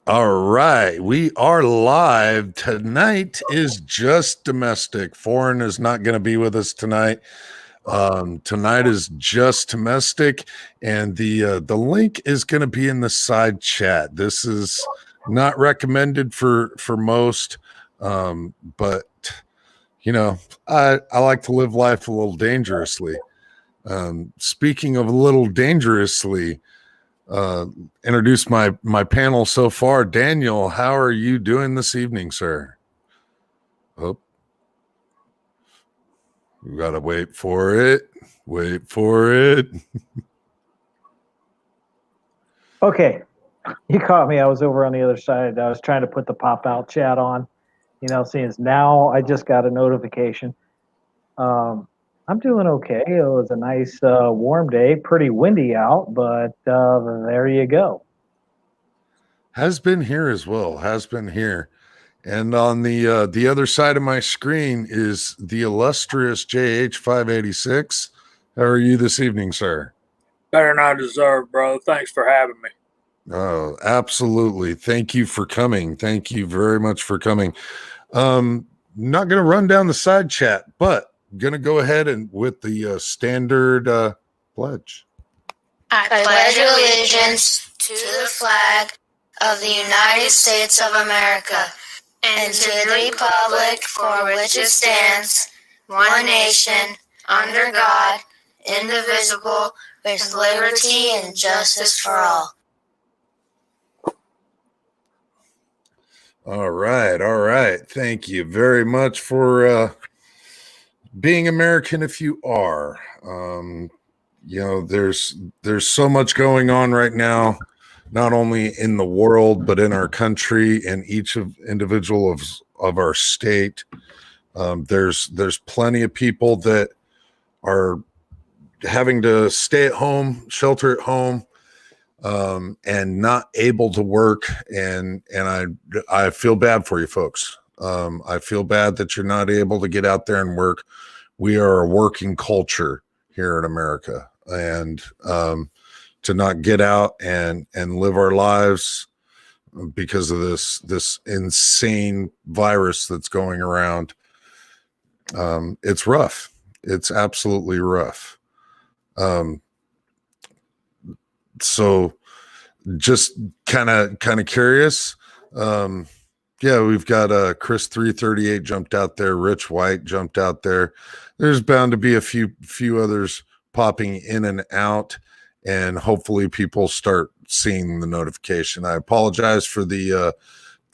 All right, we are live. Tonight is just domestic. Foreign is not going to be with us tonight. Tonight is just domestic, and the link is going to be in the side chat. This is not recommended for most, but I like to live life a little dangerously. Speaking of a little dangerously, uh, introduce my panel so far. Daniel, how are you doing this evening, sir? Oh, we gotta wait for it. Wait for it. Okay, you caught me. I was over on the other side. I was trying to put the pop out chat on, seeing as now I just got a notification. Um, I'm doing okay. It was a nice warm day, pretty windy out, but there you go. Has been here as well. Has been here. And on the other side of my screen is the illustrious JH586. How are you this evening, sir? Better than I deserve, bro. Thanks for having me. Oh, absolutely. Thank you for coming. Thank you very much for coming. Not going to run down the side chat, but going to go ahead and with the standard pledge. I pledge allegiance to the flag of the United States of America and to the republic for which it stands, one nation, under God, indivisible, with liberty and justice for all. All right. All right. Thank you very much for being American if you are. There's so much going on right now, not only in the world, but in our country and each of individual of our state. There's plenty of people that are having to stay at home, shelter at home, and not able to work. And I feel bad for you folks. I feel bad that you're not able to get out there and work. We are a working culture here in America, and to not get out and live our lives because of this insane virus that's going around. It's rough. It's absolutely rough. So just kind of curious. Yeah, we've got Chris 338 jumped out there, Rich White jumped out there. There's bound to be a few others popping in and out, and hopefully people start seeing the notification. I apologize for the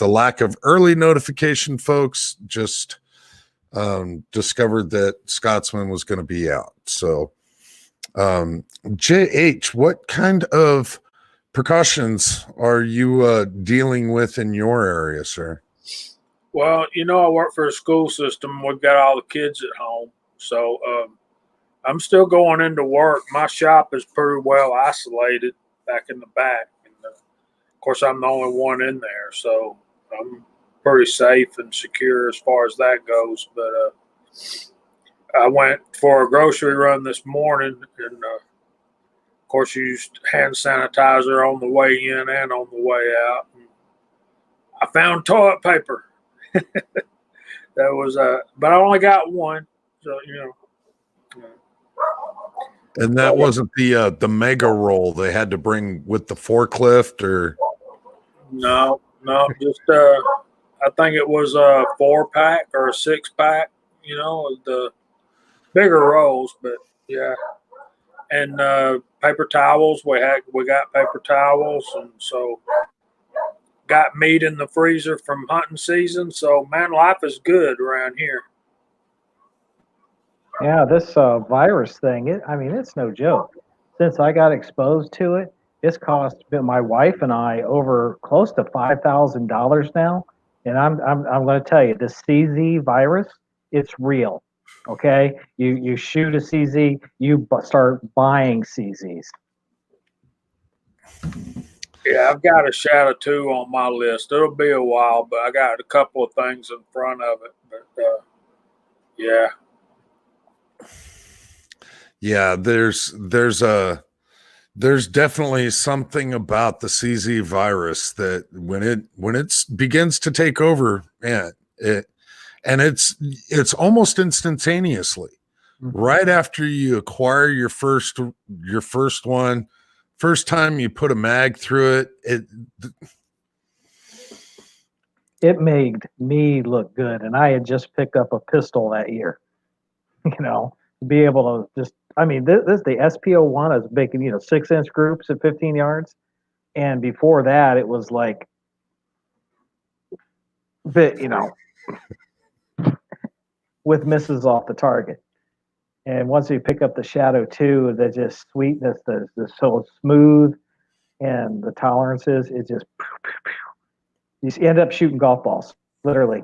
lack of early notification, folks. Just discovered that Scotsman was going to be out. So JH, what kind of precautions are you dealing with in your area, sir? Well, I work for a school system. We've got all the kids at home. So I'm still going into work. My shop is pretty well isolated back in the back. And, of course, I'm the only one in there. So I'm pretty safe and secure as far as that goes. But I went for a grocery run this morning, and of course, used hand sanitizer on the way in and on the way out. And I found toilet paper. That was but I only got one, so And that wasn't the mega roll they had to bring with the forklift, or no, just I think it was a 4-pack or a 6-pack. The bigger rolls, but yeah. And paper towels. We got paper towels, and so got meat in the freezer from hunting season. So man, life is good around here. Yeah, this virus thing, it's no joke. Since I got exposed to it, it's cost my wife and I over close to $5,000 now. And I'm going to tell you, the CZ virus, it's real. Okay, you shoot a CZ, you start buying CZs. Yeah, I've got a shadow 2 on my list. It'll be a while, but I got a couple of things in front of it. But yeah, yeah, there's a There's definitely something about the CZ virus that when it begins to take over, man, it's almost instantaneously. Right after you acquire your first one, first time you put a mag through It made me look good, and I had just picked up a pistol that year. You know, to be able to just, I mean, this the SPO1 is making 6-inch groups at 15 yards, and before that it was like, bit with misses off the target. And once you pick up the Shadow 2, the just sweetness, the so smooth, and the tolerances, it just you end up shooting golf balls, literally.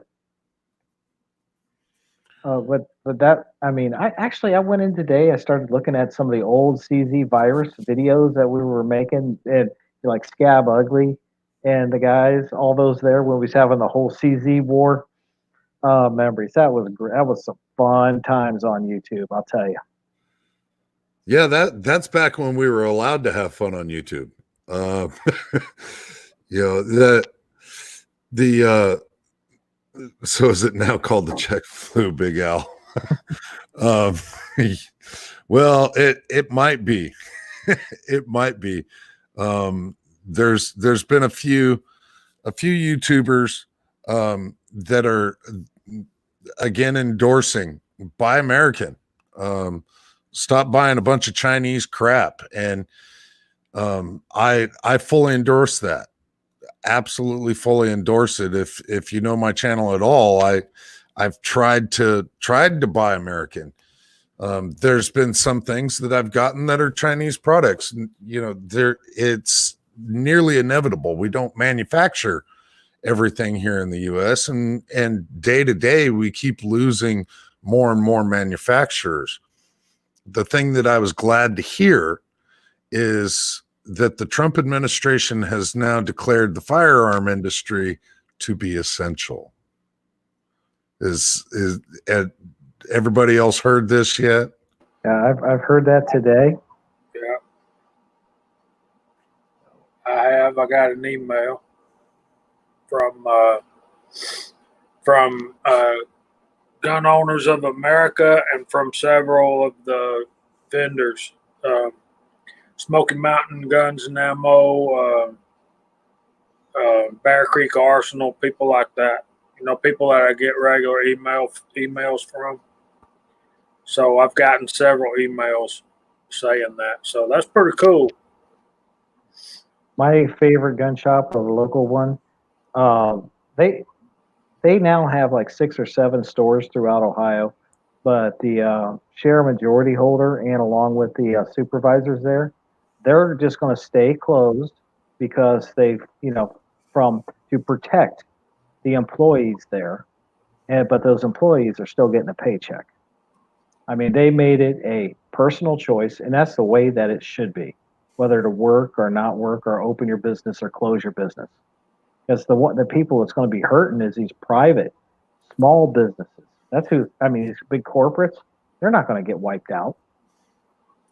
But that, I mean, I went in today. I started looking at some of the old CZ virus videos that we were making, and like Scab Ugly and the guys, all those there when we was having the whole CZ war memories. That was great. That was some fun times on YouTube, I'll tell you. Yeah, that's back when we were allowed to have fun on YouTube. The so is it now called the Czech flu, Big Al? Well, it might be. It might be. There's been a few YouTubers that are again endorsing buy American. Stop buying a bunch of Chinese crap, and I fully endorse that. Absolutely fully endorse it. If you know my channel at all, I've tried to buy American. There's been some things that I've gotten that are Chinese products. It's nearly inevitable. We don't manufacture everything here in the US, and day to day we keep losing more and more manufacturers. The thing that I was glad to hear is that the Trump administration has now declared the firearm industry to be essential. Is everybody else heard this yet? Yeah, I've heard that today. Yeah, I have. I got an email from Gun Owners of America and from several of the vendors. Smoky Mountain Guns and Ammo, Bear Creek Arsenal, people like that. People that I get regular emails from. So I've gotten several emails saying that. So that's pretty cool. My favorite gun shop, the local one, they now have like 6 or 7 stores throughout Ohio, but the share majority holder and along with the supervisors there, they're just going to stay closed because they've, to protect the employees there. But those employees are still getting a paycheck. I mean, they made it a personal choice, and that's the way that it should be, whether to work or not work or open your business or close your business. Because the people that's going to be hurting is these private, small businesses. That's who, I mean, these big corporates, they're not going to get wiped out.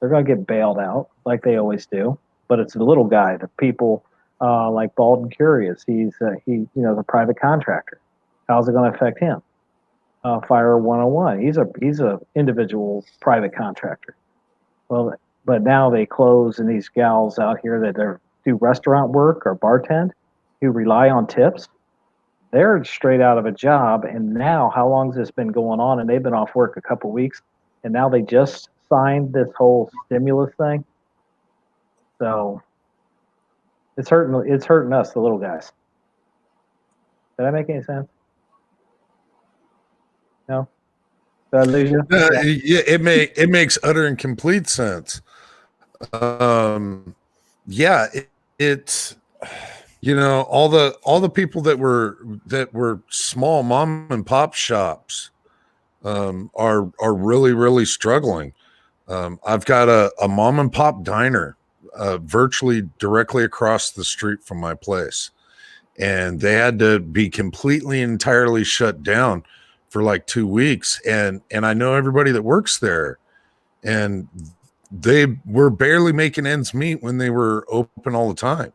They're going to get bailed out like they always do. But it's the little guy, the people like Bald and Curious. He's the private contractor. How's it going to affect him? Fire 101. He's a individual private contractor. Well, but now they close, and these gals out here that do restaurant work or bartend, who rely on tips, they're straight out of a job. And now, how long has this been going on? And they've been off work a couple weeks, and now they just signed this whole stimulus thing. So it's hurting us, the little guys. Did that make any sense? No? Did I lose you? Yeah, it makes utter and complete sense. Yeah, it's all the people that were small mom and pop shops are really, really struggling. I've got a mom and pop diner virtually directly across the street from my place, and they had to be completely entirely shut down for like 2 weeks. And I know everybody that works there, and they were barely making ends meet when they were open all the time.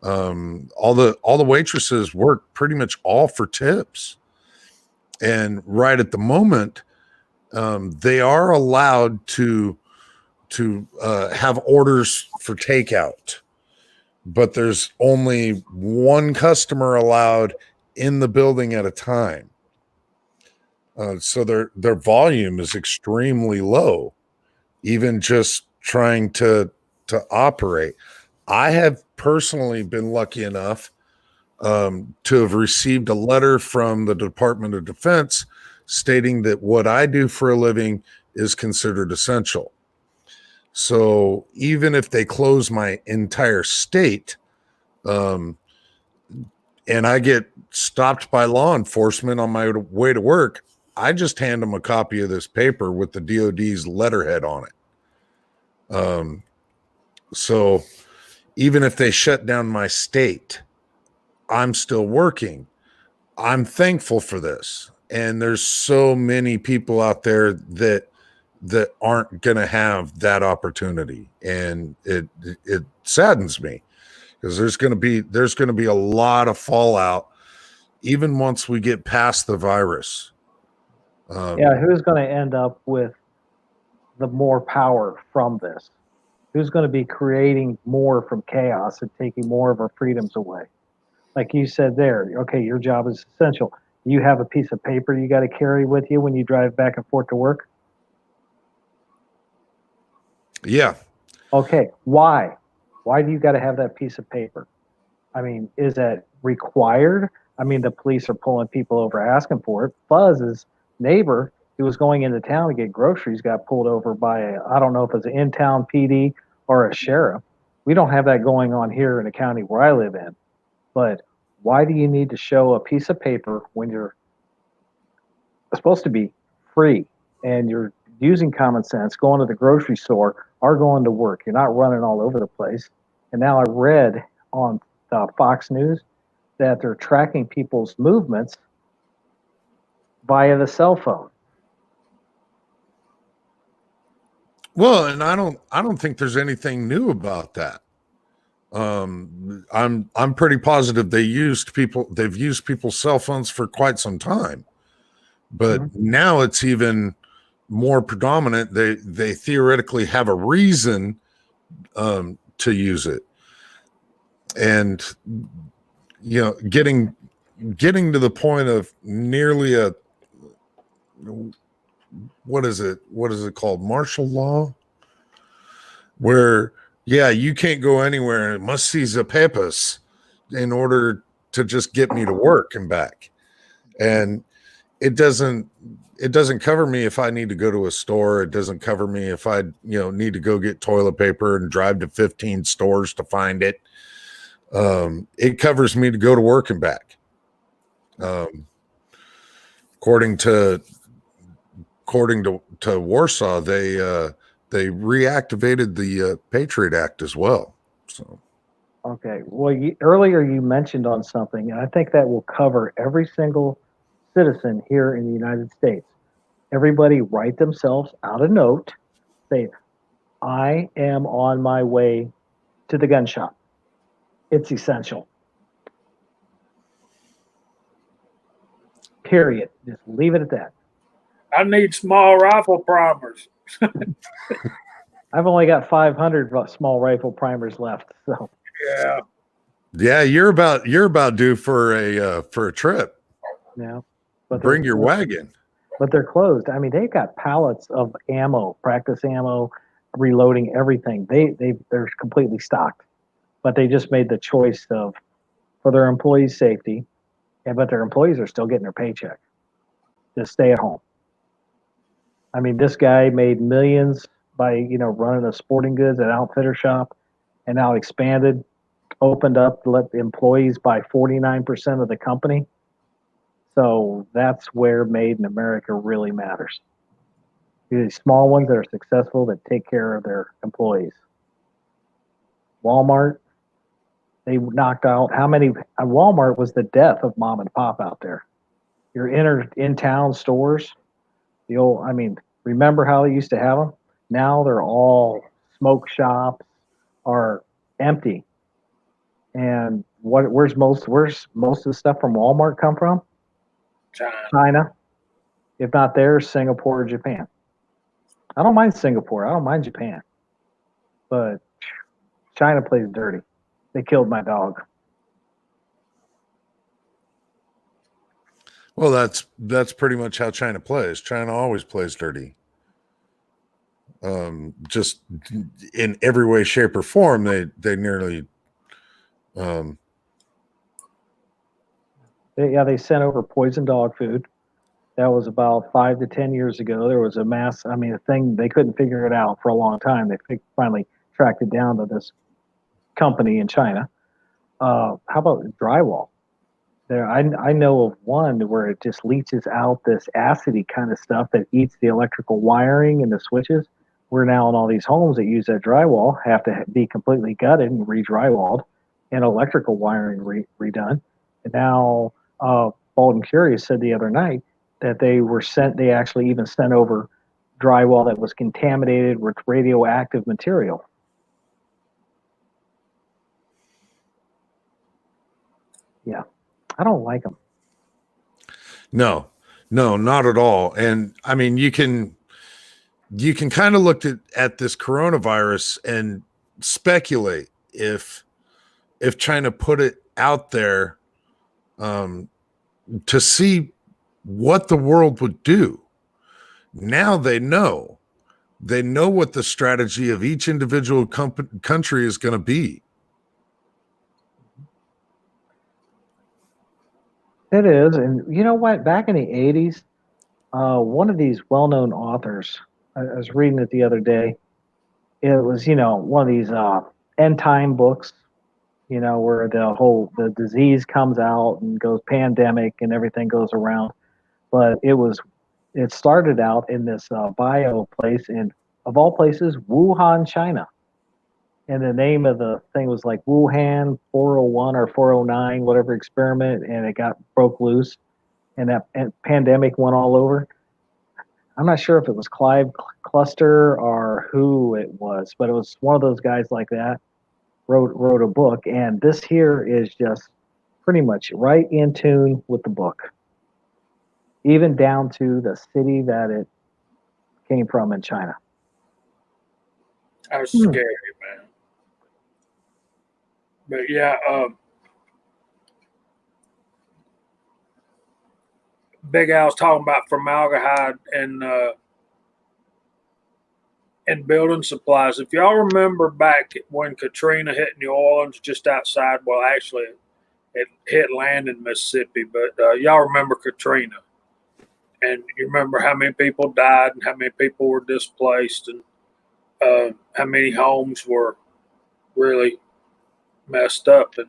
All the waitresses worked pretty much all for tips. And right at the moment, they are allowed to have orders for takeout, but there's only one customer allowed in the building at a time. So their volume is extremely low, even just trying to operate. I have personally been lucky enough to have received a letter from the Department of Defense stating that what I do for a living is considered essential. So even if they close my entire state, and I get stopped by law enforcement on my way to work, I just hand them a copy of this paper with the DOD's letterhead on it. So even if they shut down my state, I'm still working. I'm thankful for this. And there's so many people out there that aren't going to have that opportunity. And it saddens me because there's going to be a lot of fallout even once we get past the virus. Who's going to end up with the more power from this? Who's going to be creating more from chaos and taking more of our freedoms away? Like you said there, okay, your job is essential. You have a piece of paper you got to carry with you when you drive back and forth to work? Yeah. Okay, why? Why do you got to have that piece of paper? I mean, is that required? I mean, the police are pulling people over asking for it. Fuzz's neighbor, who was going into town to get groceries, got pulled over by I don't know if it's an in-town PD or a sheriff. We don't have that going on here in the county where I live in. But why do you need to show a piece of paper when you're supposed to be free and you're using common sense, going to the grocery store or going to work? You're not running all over the place. And now I read on Fox News that they're tracking people's movements via the cell phone. Well, and I don't think there's anything new about that. I'm pretty positive they've used people's cell phones for quite some time, but now it's even more predominant. They theoretically have a reason to use it, and getting to the point of nearly a what is it called, martial law, where you can't go anywhere and must seize the papers in order to just get me to work and back. And it doesn't cover me if I need to go to a store. It doesn't cover me if I need to go get toilet paper and drive to 15 stores to find it. It covers me to go to work and back. According to Warsaw, they reactivated the Patriot Act as well. So, okay. Well, earlier you mentioned on something, and I think that will cover every single citizen here in the United States. Everybody write themselves out a note, say, I am on my way to the gun shop. It's essential. Period. Just leave it at that. I need small rifle primers. I've only got 500 small rifle primers left. So Yeah, you're about due for a trip. Yeah, but bring your wagon. But they're closed. I mean, they've got pallets of ammo, practice ammo, reloading, everything. They're completely stocked. But they just made the choice for their employees' safety, but their employees are still getting their paycheck. Just stay at home. I mean, this guy made millions by running a sporting goods and outfitter shop, and now expanded, opened up to let the employees buy 49% of the company. So that's where Made in America really matters. These small ones that are successful, that take care of their employees. Walmart, they knocked out how many? Walmart was the death of mom and pop out there. Your in-town stores, remember how they used to have them? Now they're all smoke shops are empty. And where's most of the stuff from Walmart come from? China. China. If not there, Singapore or Japan. I don't mind Singapore. I don't mind Japan. But China plays dirty. They killed my dog. Well, that's pretty much how China plays. China always plays dirty. Just in every way, shape, or form, they nearly. They sent over poison dog food. That was about 5 to 10 years ago. There was a mass. I mean, a thing they couldn't figure it out for a long time. They finally tracked it down to this company in China. How about drywall? I know of one where it just leaches out this acidy kind of stuff that eats the electrical wiring and the switches. We're now in all these homes that use that drywall have to be completely gutted and re-drywalled and electrical wiring redone. And now, Bald and Curious said the other night that they actually even sent over drywall that was contaminated with radioactive material. Yeah. I don't like them. No, not at all. And I mean, you can kind of look at this coronavirus and speculate if China put it out there to see what the world would do. Now they know what the strategy of each individual country is going to be. It is. And you know what? Back in the 80s, one of these well-known authors, I was reading it the other day. It was, one of these end time books, where the disease comes out and goes pandemic and everything goes around. But it started out in this bio place of all places, Wuhan, China. And the name of the thing was like Wuhan 401 or 409, whatever experiment, and it broke loose, and that pandemic went all over. I'm not sure if it was Clive Cluster or who it was, but it was one of those guys like that wrote a book, and this here is just pretty much right in tune with the book, even down to the city that it came from in China. That's scary, man. But yeah, Big Al's talking about formaldehyde and building supplies. If y'all remember back when Katrina hit New Orleans, just outside, well, actually, it hit land in Mississippi, but y'all remember Katrina. And you remember how many people died and how many people were displaced and how many homes were really messed up. And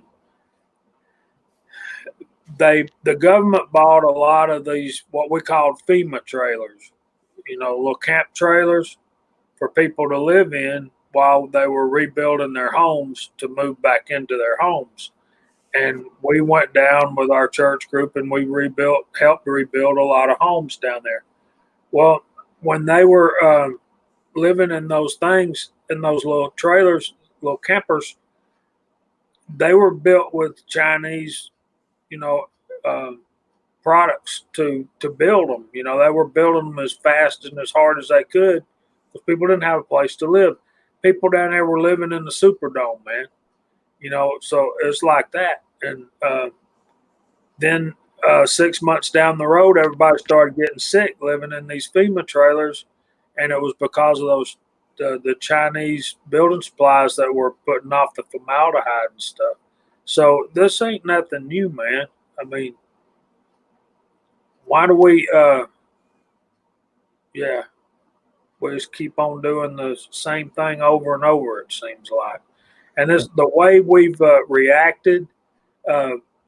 the government bought a lot of these, what we called FEMA trailers, little camp trailers for people to live in while they were rebuilding their homes to move back into their homes. And we went down with our church group and we helped rebuild a lot of homes down there. Well, when they were living in those things, in those little trailers, little campers, they were built with Chinese, products to build them. They were building them as fast and as hard as they could because people didn't have a place to live. People down there were living in the Superdome, man. So it's like that. And then 6 months down the road, everybody started getting sick living in these FEMA trailers, and it was because of those the Chinese building supplies that were putting off the formaldehyde and stuff. So this ain't nothing new, man. I mean, why do we we just keep on doing the same thing over and over, it seems like. And this the way we've reacted.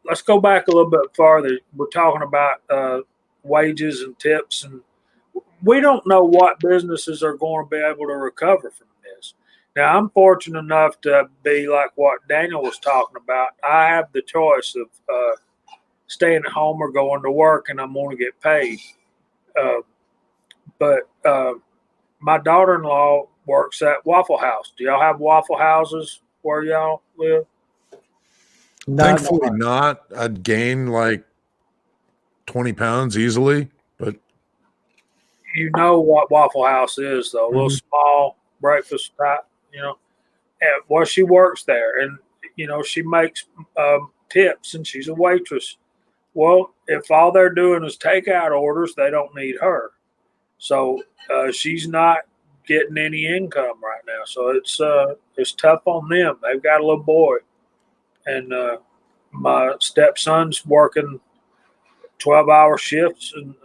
Let's go back a little bit farther. We're talking about wages and tips, and we don't know what businesses are going to be able to recover from this. Now, I'm fortunate enough to be like what Daniel was talking about. I have the choice of staying at home or going to work, and I'm going to get paid. But my daughter-in-law works at Waffle House. Do y'all have Waffle Houses where y'all live? Not Thankfully not. I'd gain like 20 pounds easily, but You know what Waffle House is, though. A little small breakfast type, And, well, she works there, and, she makes tips, and she's a waitress. Well, if all they're doing is takeout orders, they don't need her. So she's not getting any income right now. So it's tough on them. They've got a little boy, and my stepson's working 12-hour shifts, and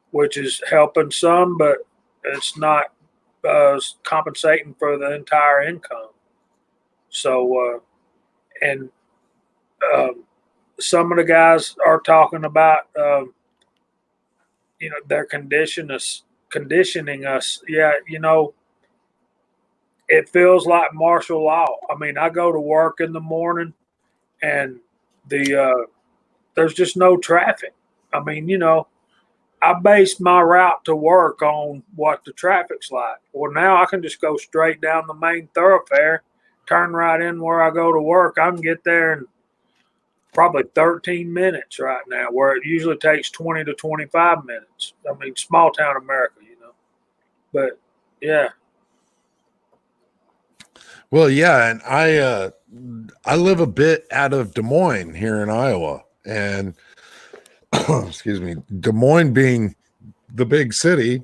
which is helping some, but it's not compensating for the entire income. So and some of the guys are talking about they're conditioning us. Yeah, it feels like martial law. I mean, I go to work in the morning, and there's just no traffic. I mean, I base my route to work on what the traffic's like. Well, now I can just go straight down the main thoroughfare, turn right in where I go to work. I can get there in probably 13 minutes right now, where it usually takes 20 to 25 minutes. I mean, small town America, But yeah. well, yeah, and I live a bit out of Des Moines here in Iowa, and excuse me, Des Moines being the big city,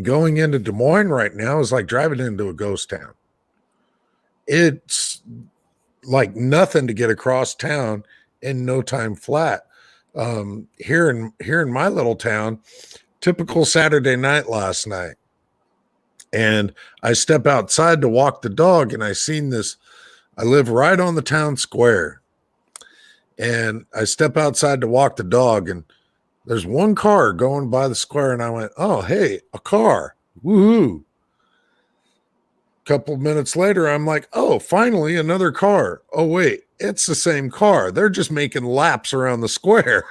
going into Des Moines right now is like driving into a ghost town. It's like nothing to get across town in no time flat. Here in my little town, typical Saturday night last night, and I step outside to walk the dog, and I seen this. I live right on the town square, and I step outside to walk the dog, and there's one car going by the square, and I went, "Oh, hey, a car! Woohoo!" Couple minutes later, I'm like, "Oh, finally another car." Oh, wait, it's the same car. They're just making laps around the square.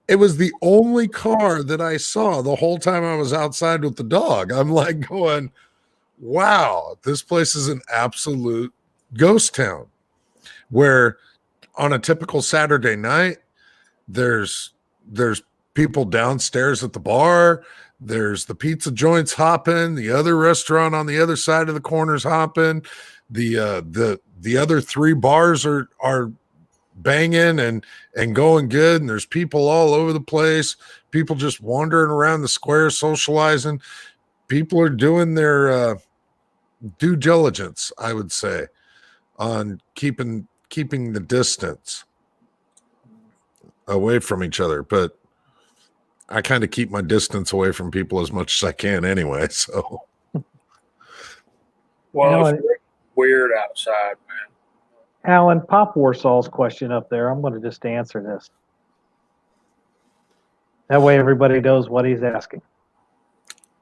It was the only car that I saw the whole time I was outside with the dog. I'm like going, wow, this place is an absolute ghost town, where on a typical Saturday night, there's people downstairs at the bar, there's the pizza joints hopping, the other restaurant on the other side of the corner's hopping, the other three bars are banging and going good, and there's people all over the place, people just wandering around the square socializing. People are doing their due diligence, I would say, on keeping the distance away from each other, but I kind of keep my distance away from people as much as I can anyway. So, Well, it's weird outside, man. Alan, Pop Warsaw's question up there. I'm going to just answer this. That way everybody knows what he's asking.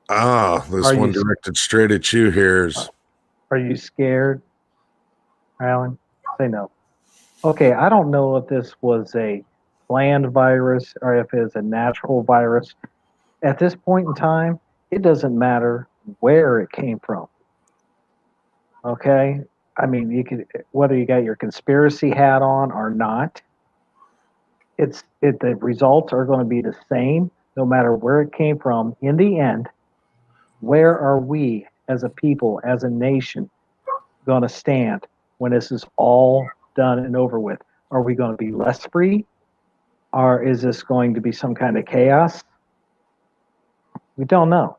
This one directed straight at you here is. Are you scared, Alan? Say no. Okay, I don't know if this was a planned virus or if it's a natural virus. At this point in time, it doesn't matter where it came from. Okay? I mean, you could, whether you got your conspiracy hat on or not, the results are going to be the same no matter where it came from. In the end, where are we as a people, as a nation, going to stand when this is all done and over with? Are we going to be less free? Or is this going to be some kind of chaos? We don't know.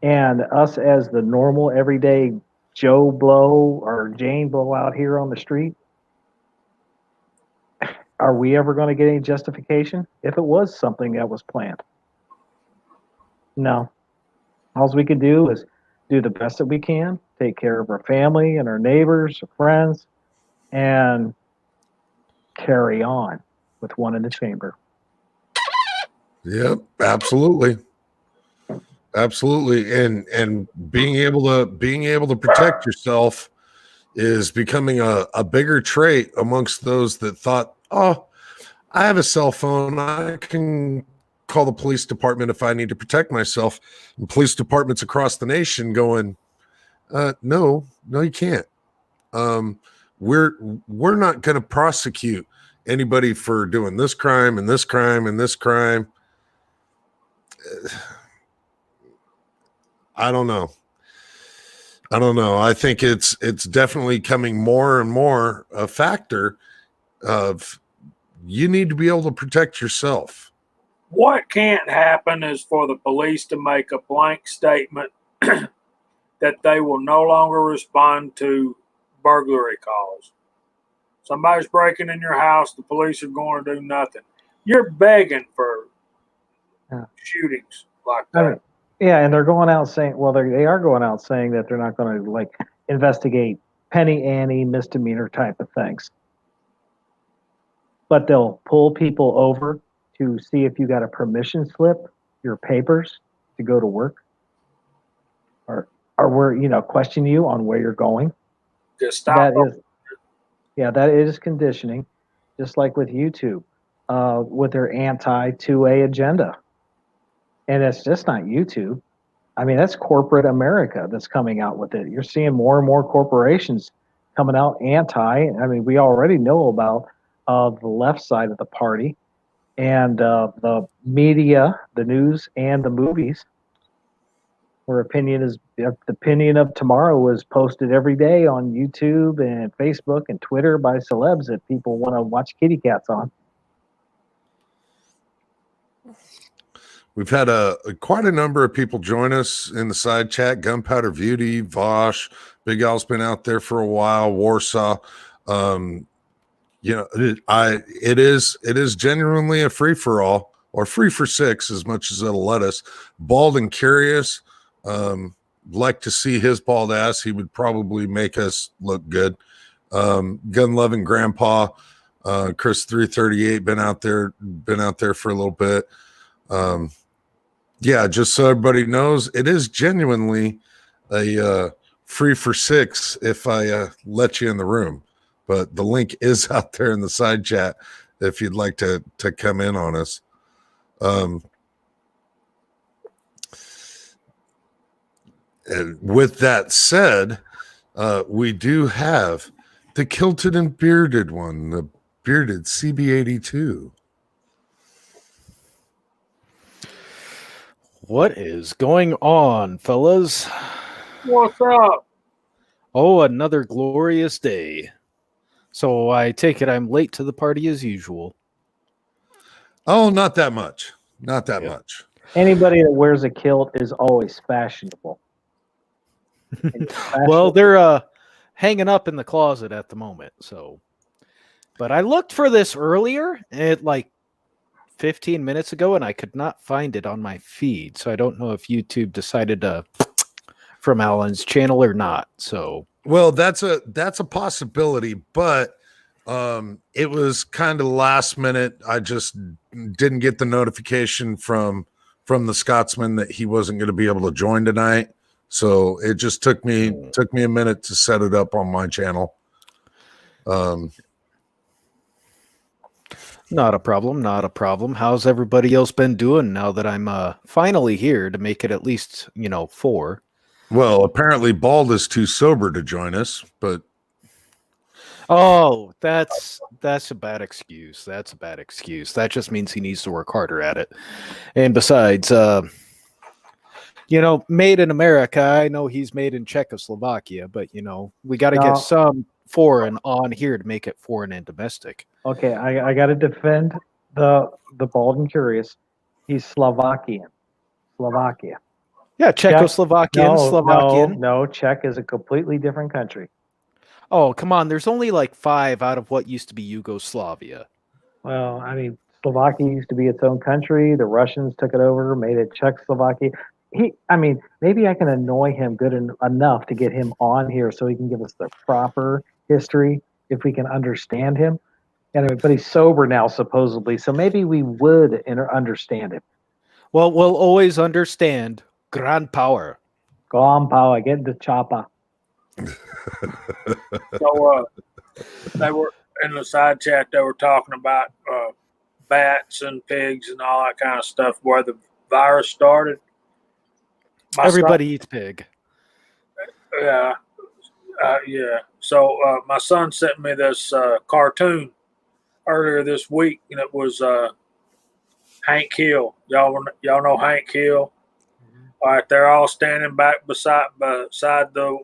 And us as the normal, everyday Joe Blow or Jane Blow out here on the street, are we ever going to get any justification if it was something that was planned? No. All we can do is do the best that we can, take care of our family and our neighbors, our friends, and carry on with one in the chamber. Yep, absolutely. Absolutely. And being able to protect yourself is becoming a bigger trait amongst those that thought, oh, I have a cell phone, I can call the police department if I need to protect myself. And police departments across the nation going, no, you can't. We're not going to prosecute anybody for doing this crime and this crime and this crime. I don't know. I think it's definitely coming more and more a factor of you need to be able to protect yourself. What can't happen is for the police to make a blank statement that they will no longer respond to burglary calls. Somebody's breaking in your house, the police are going to do nothing. You're begging for shootings like that. I mean, yeah, and they're going out saying, well, they are going out saying that they're not going to like investigate penny ante misdemeanor type of things, but they'll pull people over to see if you got a permission slip, your papers to go to work, or question you on where you're going. Just stop. That is conditioning, just like with YouTube, with their anti-2A agenda. And it's just not YouTube. I mean, that's corporate America that's coming out with it. You're seeing more and more corporations coming out anti. I mean, we already know about the left side of the party and the media, the news, and the movies, where the opinion of tomorrow is posted every day on YouTube and Facebook and Twitter by celebs that people want to watch kitty cats on. We've had quite a number of people join us in the side chat. Gunpowder Beauty, Vosh, Big Al's been out there for a while. Warsaw, it is genuinely a free for all, or free for six, as much as it'll let us. Bald and Curious, like to see his bald ass. He would probably make us look good. Gun loving Grandpa, Chris 338 been out there for a little bit. Yeah, just so everybody knows, it is genuinely a free for six if I let you in the room. But the link is out there in the side chat if you'd like to come in on us. And with that said, we do have the kilted and bearded one, the bearded CB82. What is going on, fellas? What's up? Oh, another glorious day. So I take it I'm late to the party as usual. Oh, not that much. Not that much. Anybody that wears a kilt is always fashionable. Well, they're hanging up in the closet at the moment. So, but I looked for this earlier at like 15 minutes ago, and I could not find it on my feed. So I don't know if YouTube decided to from Alan's channel or not. So, well, that's a possibility, but it was kind of last minute. I just didn't get the notification from the Scotsman that he wasn't going to be able to join tonight. So it just took me a minute to set it up on my channel. Not a problem. How's everybody else been doing now that I'm finally here to make it at least, 4? Well, apparently Bald is too sober to join us, but oh, that's a bad excuse. That just means he needs to work harder at it. And besides, made in America, I know he's made in Czechoslovakia, but we got to get some foreign on here to make it foreign and domestic. Okay, I got to defend the Bald and Curious. He's Slovakia. Yeah, Czechoslovakian, Slovakian. No, Czech is a completely different country. Oh, come on. There's only like 5 out of what used to be Yugoslavia. Well, I mean, Slovakia used to be its own country. The Russians took it over, made it Czechoslovakia. Maybe I can annoy him enough to get him on here so he can give us the proper history if we can understand him. But he's sober now, supposedly, so maybe we would understand him. Well, we'll always understand grand power. Gunpowder, get the chopper. So they were in the side chat. They were talking about bats and pigs and all that kind of stuff where the virus started. My Everybody eats pig. son, yeah. So my son sent me this cartoon earlier this week, and it was Hank Hill. Y'all know Hank Hill? All right, they're all standing back beside the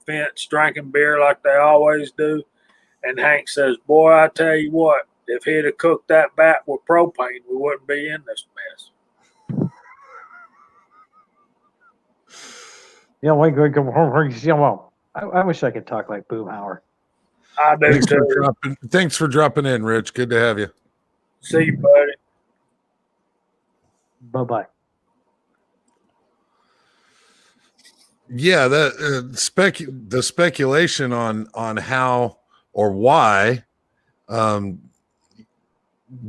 fence, drinking beer like they always do. And Hank says, "Boy, I tell you what, if he'd have cooked that bat with propane, we wouldn't be in this mess." I wish I could talk like Boomhauer. I do too. Thanks for dropping in, Rich. Good to have you. See you, buddy. Bye-bye. Yeah, the speculation on how or why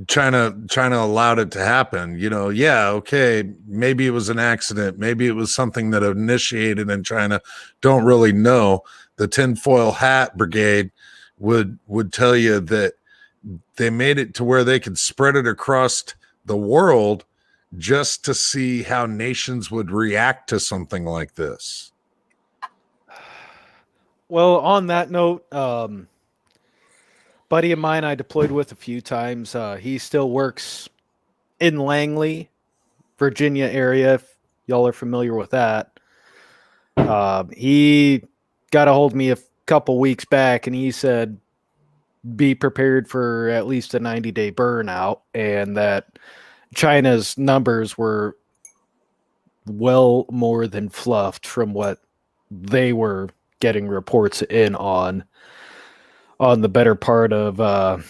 China allowed it to happen. Yeah, okay, maybe it was an accident, maybe it was something that initiated in China. Don't really know. The tinfoil hat brigade would tell you that they made it to where they could spread it across the world just to see how nations would react to something like this. Well, on that note, buddy of mine I deployed with a few times. He still works in Langley, Virginia area, if y'all are familiar with that. He got a hold of me a couple weeks back, and he said, be prepared for at least a 90-day burnout, and that China's numbers were well more than fluffed from what they were getting reports in on the better part of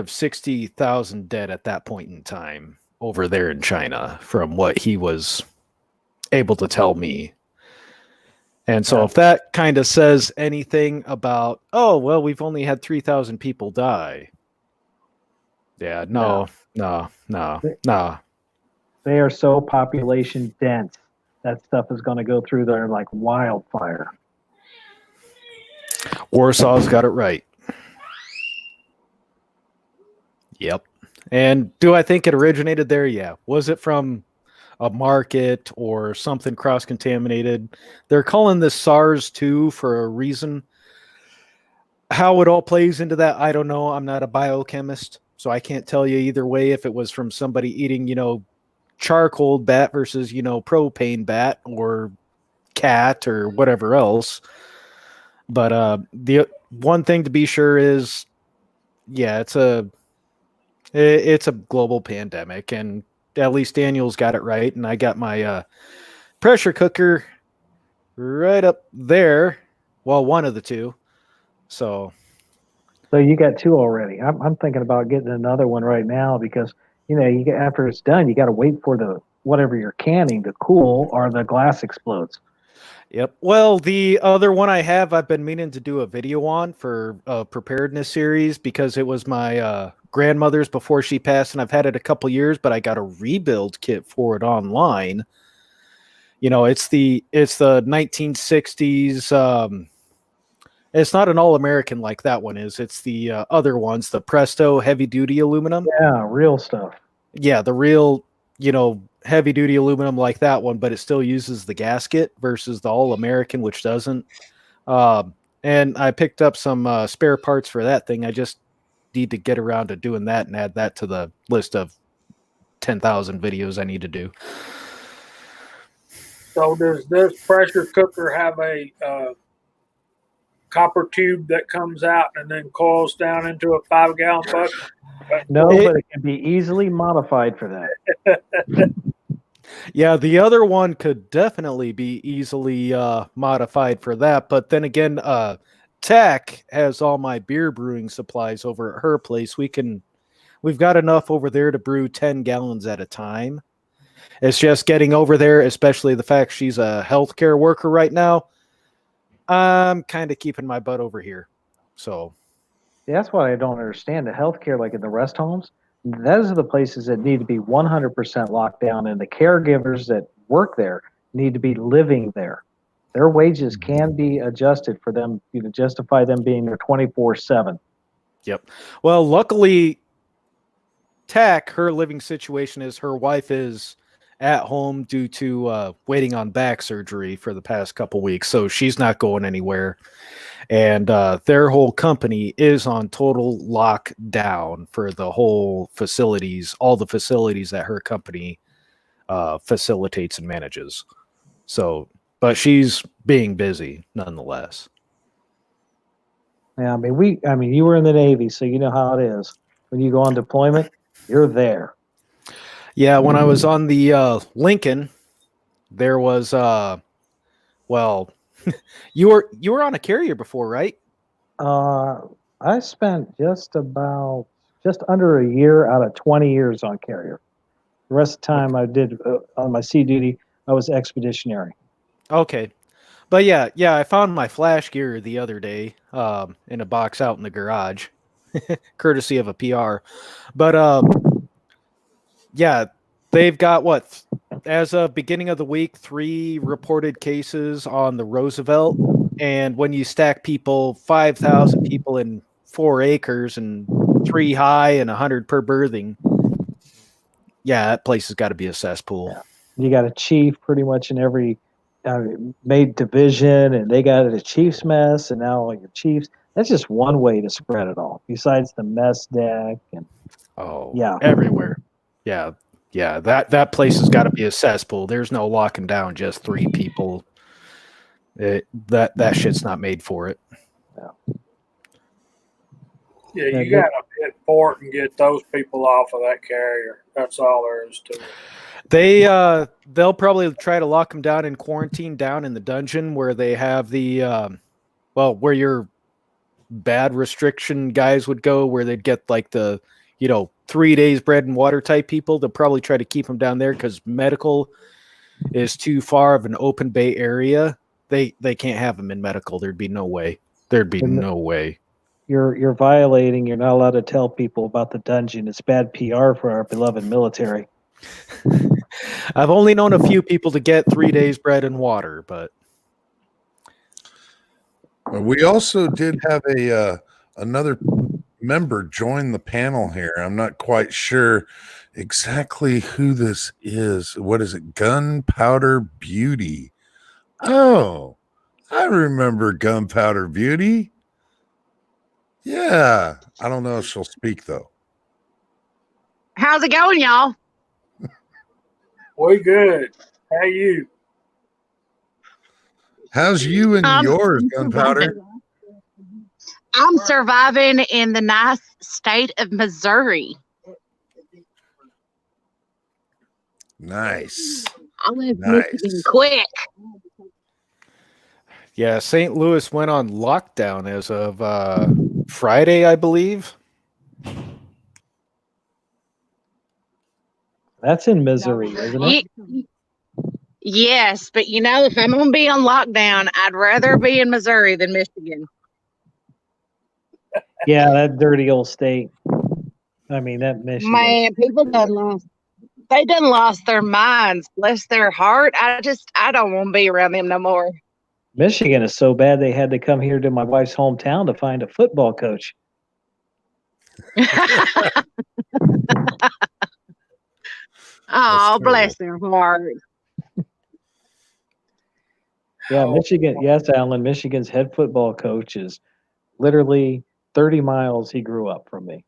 60,000 dead at that point in time over there in China, from what he was able to tell me. And so if that kind of says anything about, oh, well, we've only had 3,000 people die. Yeah, no. They are so population dense. That stuff is going to go through there like wildfire. Warsaw's got it right. Yep. And do I think it originated there? Yeah. Was it from a market or something cross-contaminated? They're calling this SARS 2 for a reason. How it all plays into that, I don't know. I'm not a biochemist, so I can't tell you either way if it was from somebody eating, charcoal bat versus, propane bat or cat or whatever else. But the one thing to be sure is, yeah, it's a global pandemic, and at least Daniel's got it right, and I got my pressure cooker right up there. Well, one of the two. So you got two already. I'm thinking about getting another one right now because after it's done, you got to wait for the whatever you're canning to cool, or the glass explodes. Yep. Well, the other one I've been meaning to do a video on for a preparedness series because it was my grandmother's before she passed, and I've had it a couple years, but I got a rebuild kit for it online. It's the 1960s. It's not an all-American like that one is. It's the other ones, the Presto heavy-duty aluminum. Yeah, real stuff. Yeah, the real, heavy-duty aluminum like that one, but it still uses the gasket versus the all-American, which doesn't. And I picked up some spare parts for that thing. I just need to get around to doing that and add that to the list of 10,000 videos I need to do. So does this pressure cooker have a copper tube that comes out and then coils down into a 5-gallon bucket? No, but it can be easily modified for that. Yeah, the other one could definitely be easily modified for that. But then again, Tech has all my beer brewing supplies over at her place. We've got enough over there to brew 10 gallons at a time. It's just getting over there, especially the fact she's a healthcare worker right now. I'm kind of keeping my butt over here. So that's what I don't understand. The healthcare, like in the rest homes, those are the places that need to be 100% locked down, and the caregivers that work there need to be living there. Their wages can be adjusted for them, justify them being there 24/7. Yep. Well, luckily, her living situation is her wife is at home due to waiting on back surgery for the past couple weeks, so she's not going anywhere. And their whole company is on total lockdown for the whole facilities, all the facilities that her company facilitates and manages. So, but she's being busy nonetheless. Yeah, I mean, you were in the Navy, so you know how it is. When you go on deployment, you're there. Yeah, when I was on the Lincoln, there was well, you were on a carrier before, right? I spent just under a year out of 20 years on carrier. The rest of the time I did on my sea duty, I was expeditionary. Okay. But yeah, I found my flash gear the other day in a box out in the garage, courtesy of a PR. But yeah, they've got what, as of beginning of the week, 3 reported cases on the Roosevelt. And when you stack 5,000 people in 4 acres and 3 high and 100 per berthing, yeah, that place has got to be a cesspool. Yeah. You got a chief pretty much in every made division, and they got it a chief's mess, and now all your chiefs. That's just one way to spread it all. Besides the mess deck and everywhere. Yeah, that place has got to be a cesspool. There's no locking down just 3 people. That shit's not made for it. Yeah, you got to hit port and get those people off of that carrier. That's all there is to it. They'll probably try to lock them down in quarantine down in the dungeon where they have the where your bad restriction guys would go, where they'd get like the 3 days bread and water type people. They'll probably try to keep them down there because medical is too far of an open bay area. They can't have them in medical. There'd be no way. No way. You're violating. You're not allowed to tell people about the dungeon. It's bad PR for our beloved military. I've only known a few people to get 3 days bread and water, but we also did have another member join the panel here. I'm not quite sure exactly who this is. What is it? Gunpowder Beauty. Oh, I remember Gunpowder Beauty. Yeah, I don't know if she'll speak though. How's it going, y'all? We good. How you? How's you and yours, Gunpowder? I'm surviving in the nice state of Missouri. Nice. I live Michigan quick. Yeah, St. Louis went on lockdown as of Friday, I believe. That's in Missouri, isn't it? Yes, but if I'm going to be on lockdown, I'd rather be in Missouri than Michigan. Yeah, that dirty old state. I mean, that Michigan. Man, people done lost their minds. Bless their heart. I don't want to be around them no more. Michigan is so bad they had to come here to my wife's hometown to find a football coach. Oh, bless their heart. Yeah, Michigan. Yes, Alan. Michigan's head football coach is literally 30 miles he grew up from me.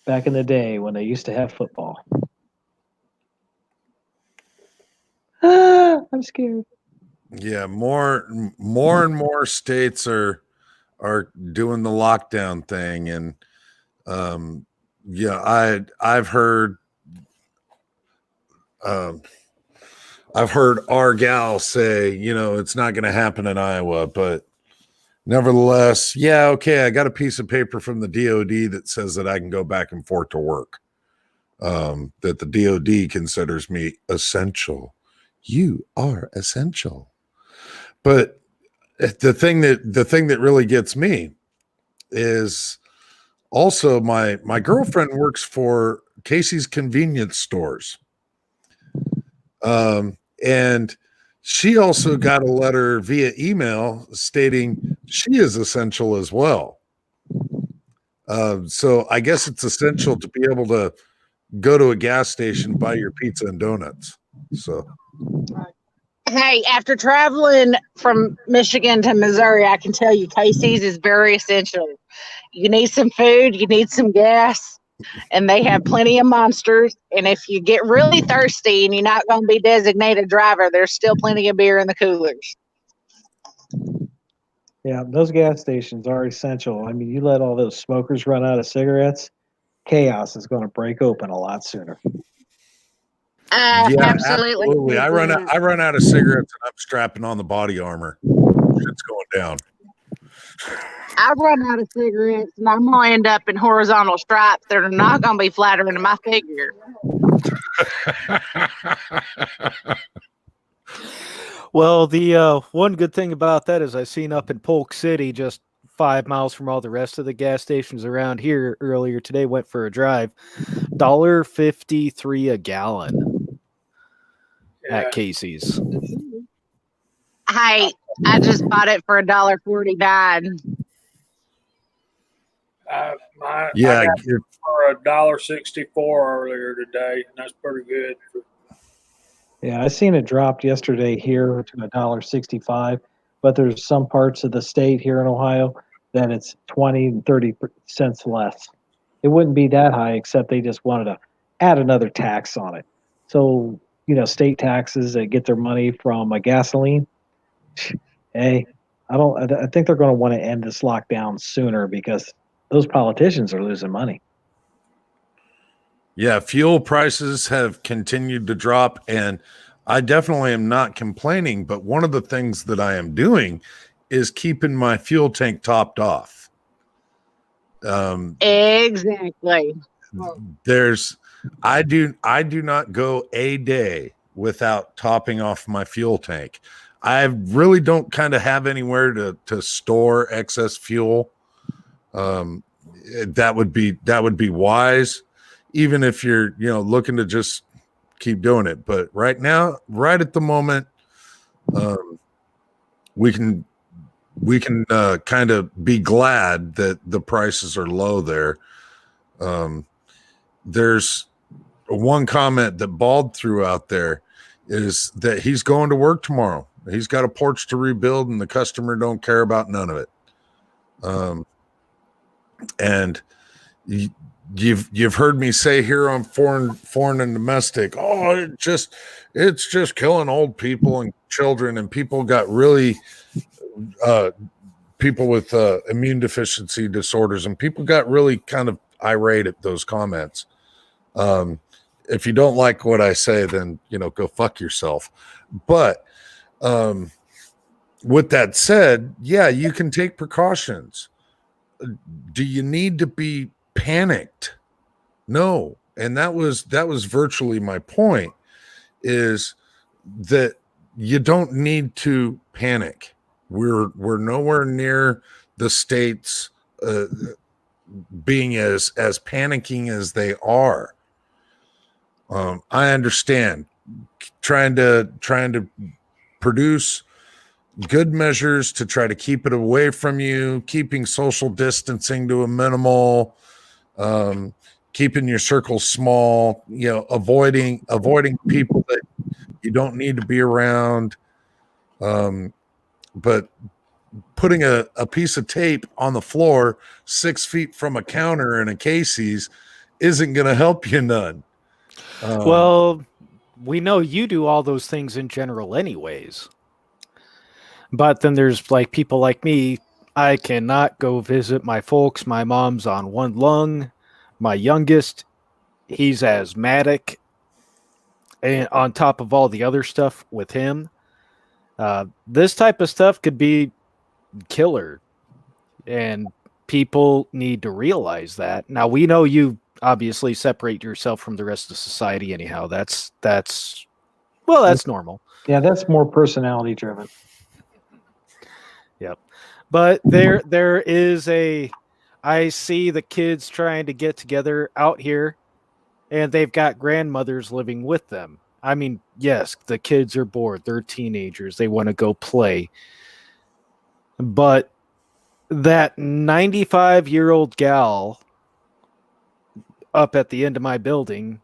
Back in the day when they used to have football. I'm scared. Yeah, more and more states are doing the lockdown thing, and I've heard our gal say, it's not going to happen in Iowa, but nevertheless, yeah, okay, I got a piece of paper from the DOD that says that I can go back and forth to work. That the DOD considers me essential. You are essential. But the thing that really gets me is also my girlfriend works for Casey's Convenience Stores. And she also got a letter via email stating she is essential as well. So I guess it's essential to be able to go to a gas station, buy your pizza and donuts. So Hey, after traveling from Michigan to Missouri, I can tell you Casey's is very essential. You need some food, you need some gas, and they have plenty of monsters. And if you get really thirsty and you're not going to be designated driver, there's still plenty of beer in the coolers. Yeah, those gas stations are essential. I mean, you let all those smokers run out of cigarettes, chaos is going to break open a lot sooner. yeah, Absolutely. absolutely. I run out of cigarettes and I'm strapping on the body armor. Shit's going down. I run out of cigarettes and I'm going to end up in horizontal stripes that are not going to be flattering to my figure. Well, the one good thing about that is I seen up in Polk City, just 5 miles from all the rest of the gas stations around here earlier today, went for a drive, $1.53 a gallon at Casey's. Hey, I just bought it for $1.49. I Yeah, got it for $1.64 earlier today, and that's pretty good. Yeah, I seen it dropped yesterday here to $1.65, but there's some parts of the state here in Ohio that it's 20 and 30 cents less. It wouldn't be that high except they just wanted to add another tax on it. So, state taxes that get their money from gasoline. Hey, I think they're going to want to end this lockdown sooner because those politicians are losing money. yeah, fuel prices have continued to drop, and I definitely am not complaining, but one of the things that I am doing is keeping my fuel tank topped off. Exactly. I do not go a day without topping off my fuel tank. I really don't kind of have anywhere to store excess fuel. That would be wise, even if you're looking to just keep doing it. But right now, right at the moment, we can kind of be glad that the prices are low there. There's one comment that Bald threw out there is that he's going to work tomorrow. He's got a porch to rebuild and the customer don't care about none of it. And you've heard me say here on foreign and domestic, it's just killing old people and children, and people got really people with immune deficiency disorders, and people got really kind of irate at those comments. If you don't like what I say, then go fuck yourself. But with that said, yeah, you can take precautions. Do you need to be panicked? No. And that was virtually my point, is that you don't need to panic. We're nowhere near the states being as panicking as they are. I understand trying to produce good measures to try to keep it away from you, keeping social distancing to a minimal, keeping your circle small, avoiding people that you don't need to be around. But putting a piece of tape on the floor 6 feet from a counter in a Casey's isn't going to help you none. Well, we know you do all those things in general anyways. But then there's like people like me. I cannot go visit my folks. My mom's on one lung. My youngest, he's asthmatic. And on top of all the other stuff with him, this type of stuff could be killer. And people need to realize that. Now, we know you obviously separate yourself from the rest of society anyhow. That's normal. Yeah, that's more personality driven. Yep. But there is I see the kids trying to get together out here, and they've got grandmothers living with them. I mean, yes, the kids are bored. They're teenagers. They want to go play. But that 95-year-old gal up at the end of my building,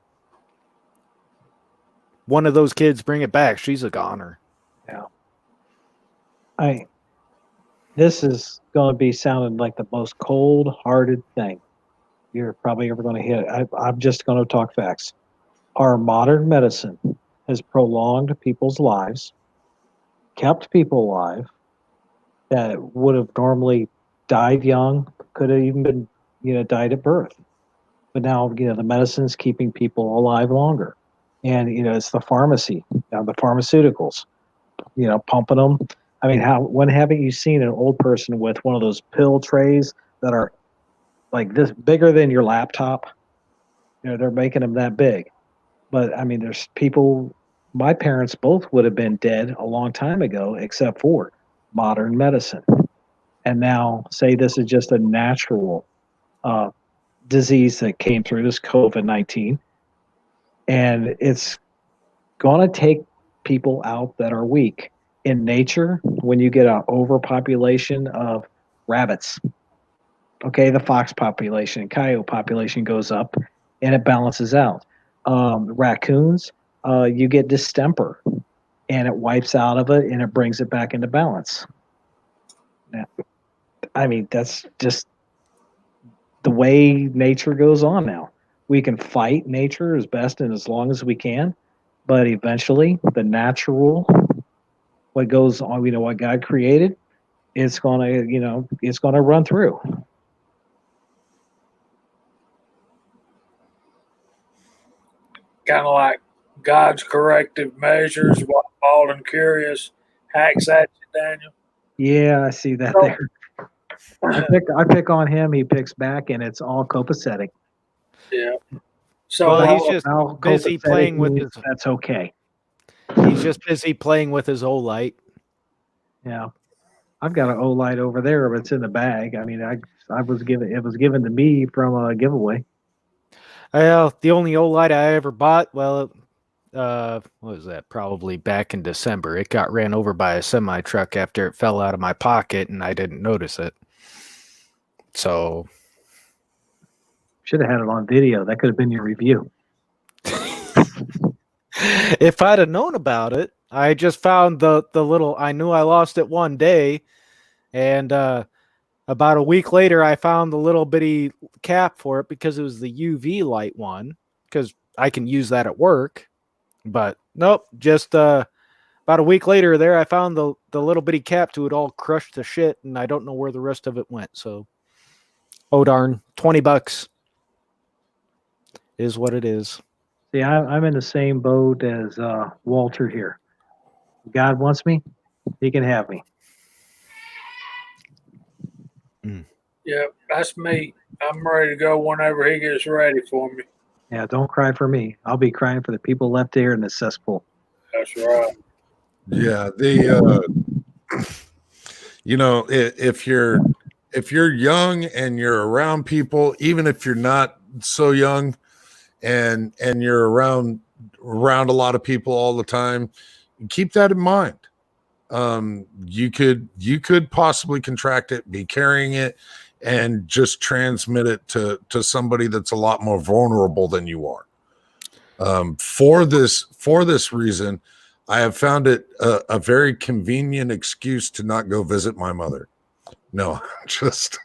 one of those kids bring it back. She's a goner. This is going to be sounding like the most cold-hearted thing you're probably ever going to hit. I'm just going to talk facts. Our modern medicine has prolonged people's lives, kept people alive that would have normally died young, could have even been, died at birth. But now, the medicine's keeping people alive longer. And, it's the pharmacy, the pharmaceuticals, pumping them. I mean, when haven't you seen an old person with one of those pill trays that are like this bigger than your laptop? They're making them that big. But I mean, there's people, my parents both would have been dead a long time ago, except for modern medicine. And now, say this is just a natural disease that came through, this COVID-19, and it's going to take people out that are weak. In nature, when you get an overpopulation of rabbits, okay, the fox population, coyote population goes up, and it balances out. Raccoons, you get distemper, and it wipes out of it, and it brings it back into balance. Now, I mean, that's just the way nature goes on now. We can fight nature as best and as long as we can, but eventually, the natural, what goes on, what God created, it's gonna, it's gonna run through. Kind of like God's corrective measures, what Bald and Curious hacks at you, Daniel. Yeah, I see that there. I pick on him, he picks back, and it's all copacetic. Yeah. So Well, he's just busy playing with his. That's okay. He's just busy playing with his Olight. Yeah, I've got an Olight over there, but it's in the bag. I mean, it was given to me from a giveaway. The only Olight I ever bought, what was that? Probably back in December. It got ran over by a semi truck after it fell out of my pocket, and I didn't notice it. So should have had it on video. That could have been your review. If I'd have known about it, I just found the little. I knew I lost it one day, and about a week later, I found the little bitty cap for it because it was the UV light one. Because I can use that at work, but nope. Just about a week later, there I found the little bitty cap to it, all crushed to shit, and I don't know where the rest of it went. So, oh darn, $20 is what it is. See, I'm in the same boat as Walter here. God wants me, he can have me. Yeah, that's me. I'm ready to go whenever he gets ready for me. Yeah, don't cry for me. I'll be crying for the people left there in the cesspool. That's right. Yeah, if you're young and you're around people, even if you're not so young, and you're around a lot of people all the time, keep that in mind. You could possibly contract it, be carrying it, and just transmit it to somebody that's a lot more vulnerable than you are. For this reason, I have found it a very convenient excuse to not go visit my mother. No, just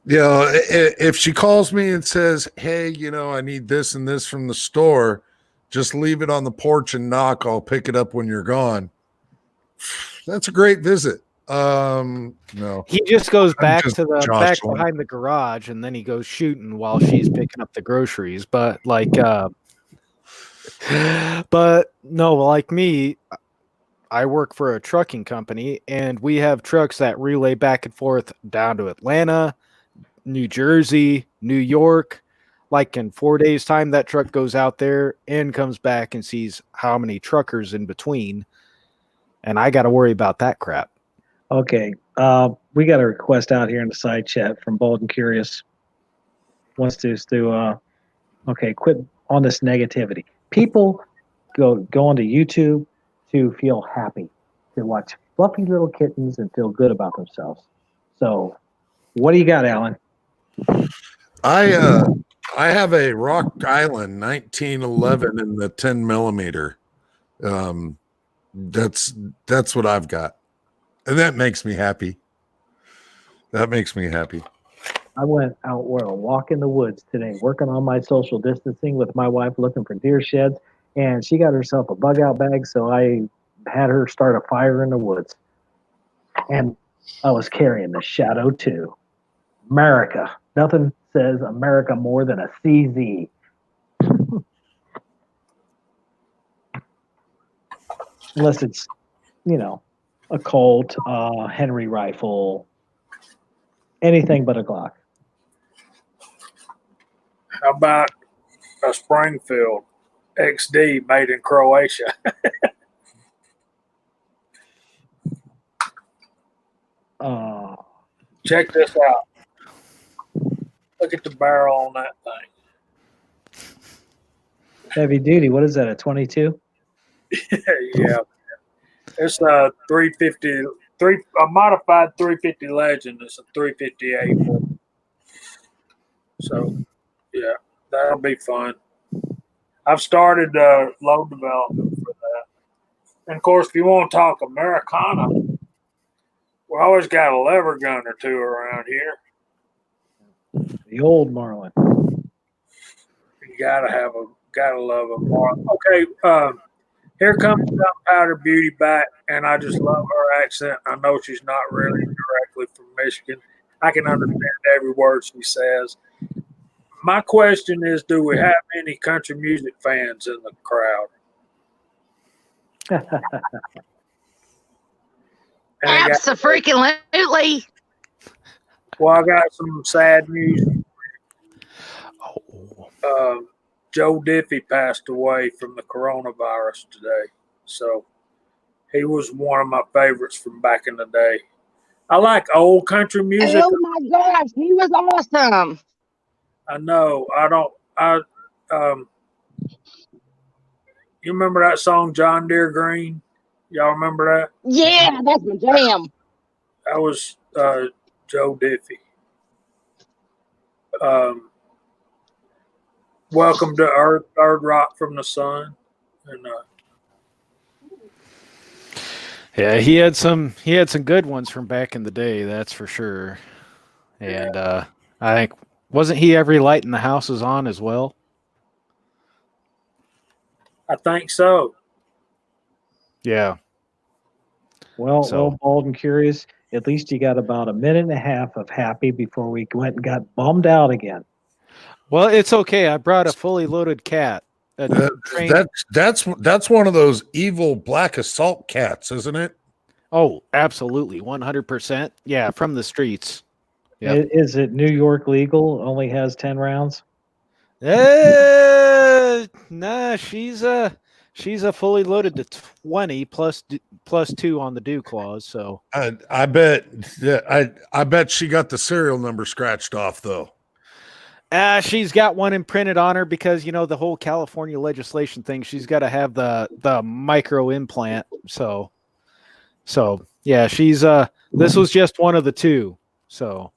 if she calls me and says, hey, I need this and this from the store, just leave it on the porch and knock. I'll pick it up when you're gone. That's a great visit. No, he just goes back to the back behind the garage, and then he goes shooting while she's picking up the groceries. But but no, like me, I work for a trucking company, and we have trucks that relay back and forth down to Atlanta, New Jersey, New York. Like in 4 days' time, that truck goes out there and comes back and sees how many truckers in between. And I got to worry about that crap. Okay. We got a request out here in the side chat from Bold and Curious. Wants us to, quit on this negativity. People go onto YouTube to feel happy, to watch fluffy little kittens and feel good about themselves. So, what do you got, Alan? I have a Rock Island 1911 in the 10 millimeter. That's what I've got, and that makes me happy. That makes me happy. I went out for a walk in the woods today, working on my social distancing with my wife, looking for deer sheds, and she got herself a bug out bag, so I had her start a fire in the woods. And I was carrying the Shadow 2. America. Nothing says America more than a CZ. Unless it's, a Colt, Henry rifle, anything but a Glock. How about a Springfield XD made in Croatia? Check this out. Look at the barrel on that thing. Heavy duty. What is that? A 22? Yeah, it's a 350, a modified 350 Legend. It's a 358. So, yeah, that'll be fun. I've started load development for that. And of course, if you want to talk Americana, we always got a lever gun or two around here. The old Marlin. You gotta love a Marlin. Okay, here comes Gunpowder Beauty back, and I just love her accent. I know she's not really directly from Michigan. I can understand every word she says. My question is, do we have any country music fans in the crowd? Absolutely. Well, I got some sad news. Joe Diffie passed away from the coronavirus today. So he was one of my favorites from back in the day. I like old country music. Oh my gosh, he was awesome. I know. You remember that song John Deere Green? Y'all remember that? Yeah, that's my jam. That was Joe Diffie. Welcome to Earth, Third Rock from the Sun. And yeah, he had some good ones from back in the day, that's for sure. And I think, wasn't he Every Light in the House is On as well? I think so. Yeah. Well, Bald and Curious, at least you got about a minute and a half of happy before we went and got bummed out again. Well, it's okay. I brought a fully loaded cat. That's one of those evil black assault cats, isn't it? Oh, absolutely, 100%. Yeah, from the streets. Yep. Is it New York legal? Only has 10 rounds? Nah, she's a fully loaded to 20 plus 2 on the due clause. So I bet she got the serial number scratched off though. She's got one imprinted on her because the whole California legislation thing. She's got to have the micro implant. So yeah, she's this was just one of the two. So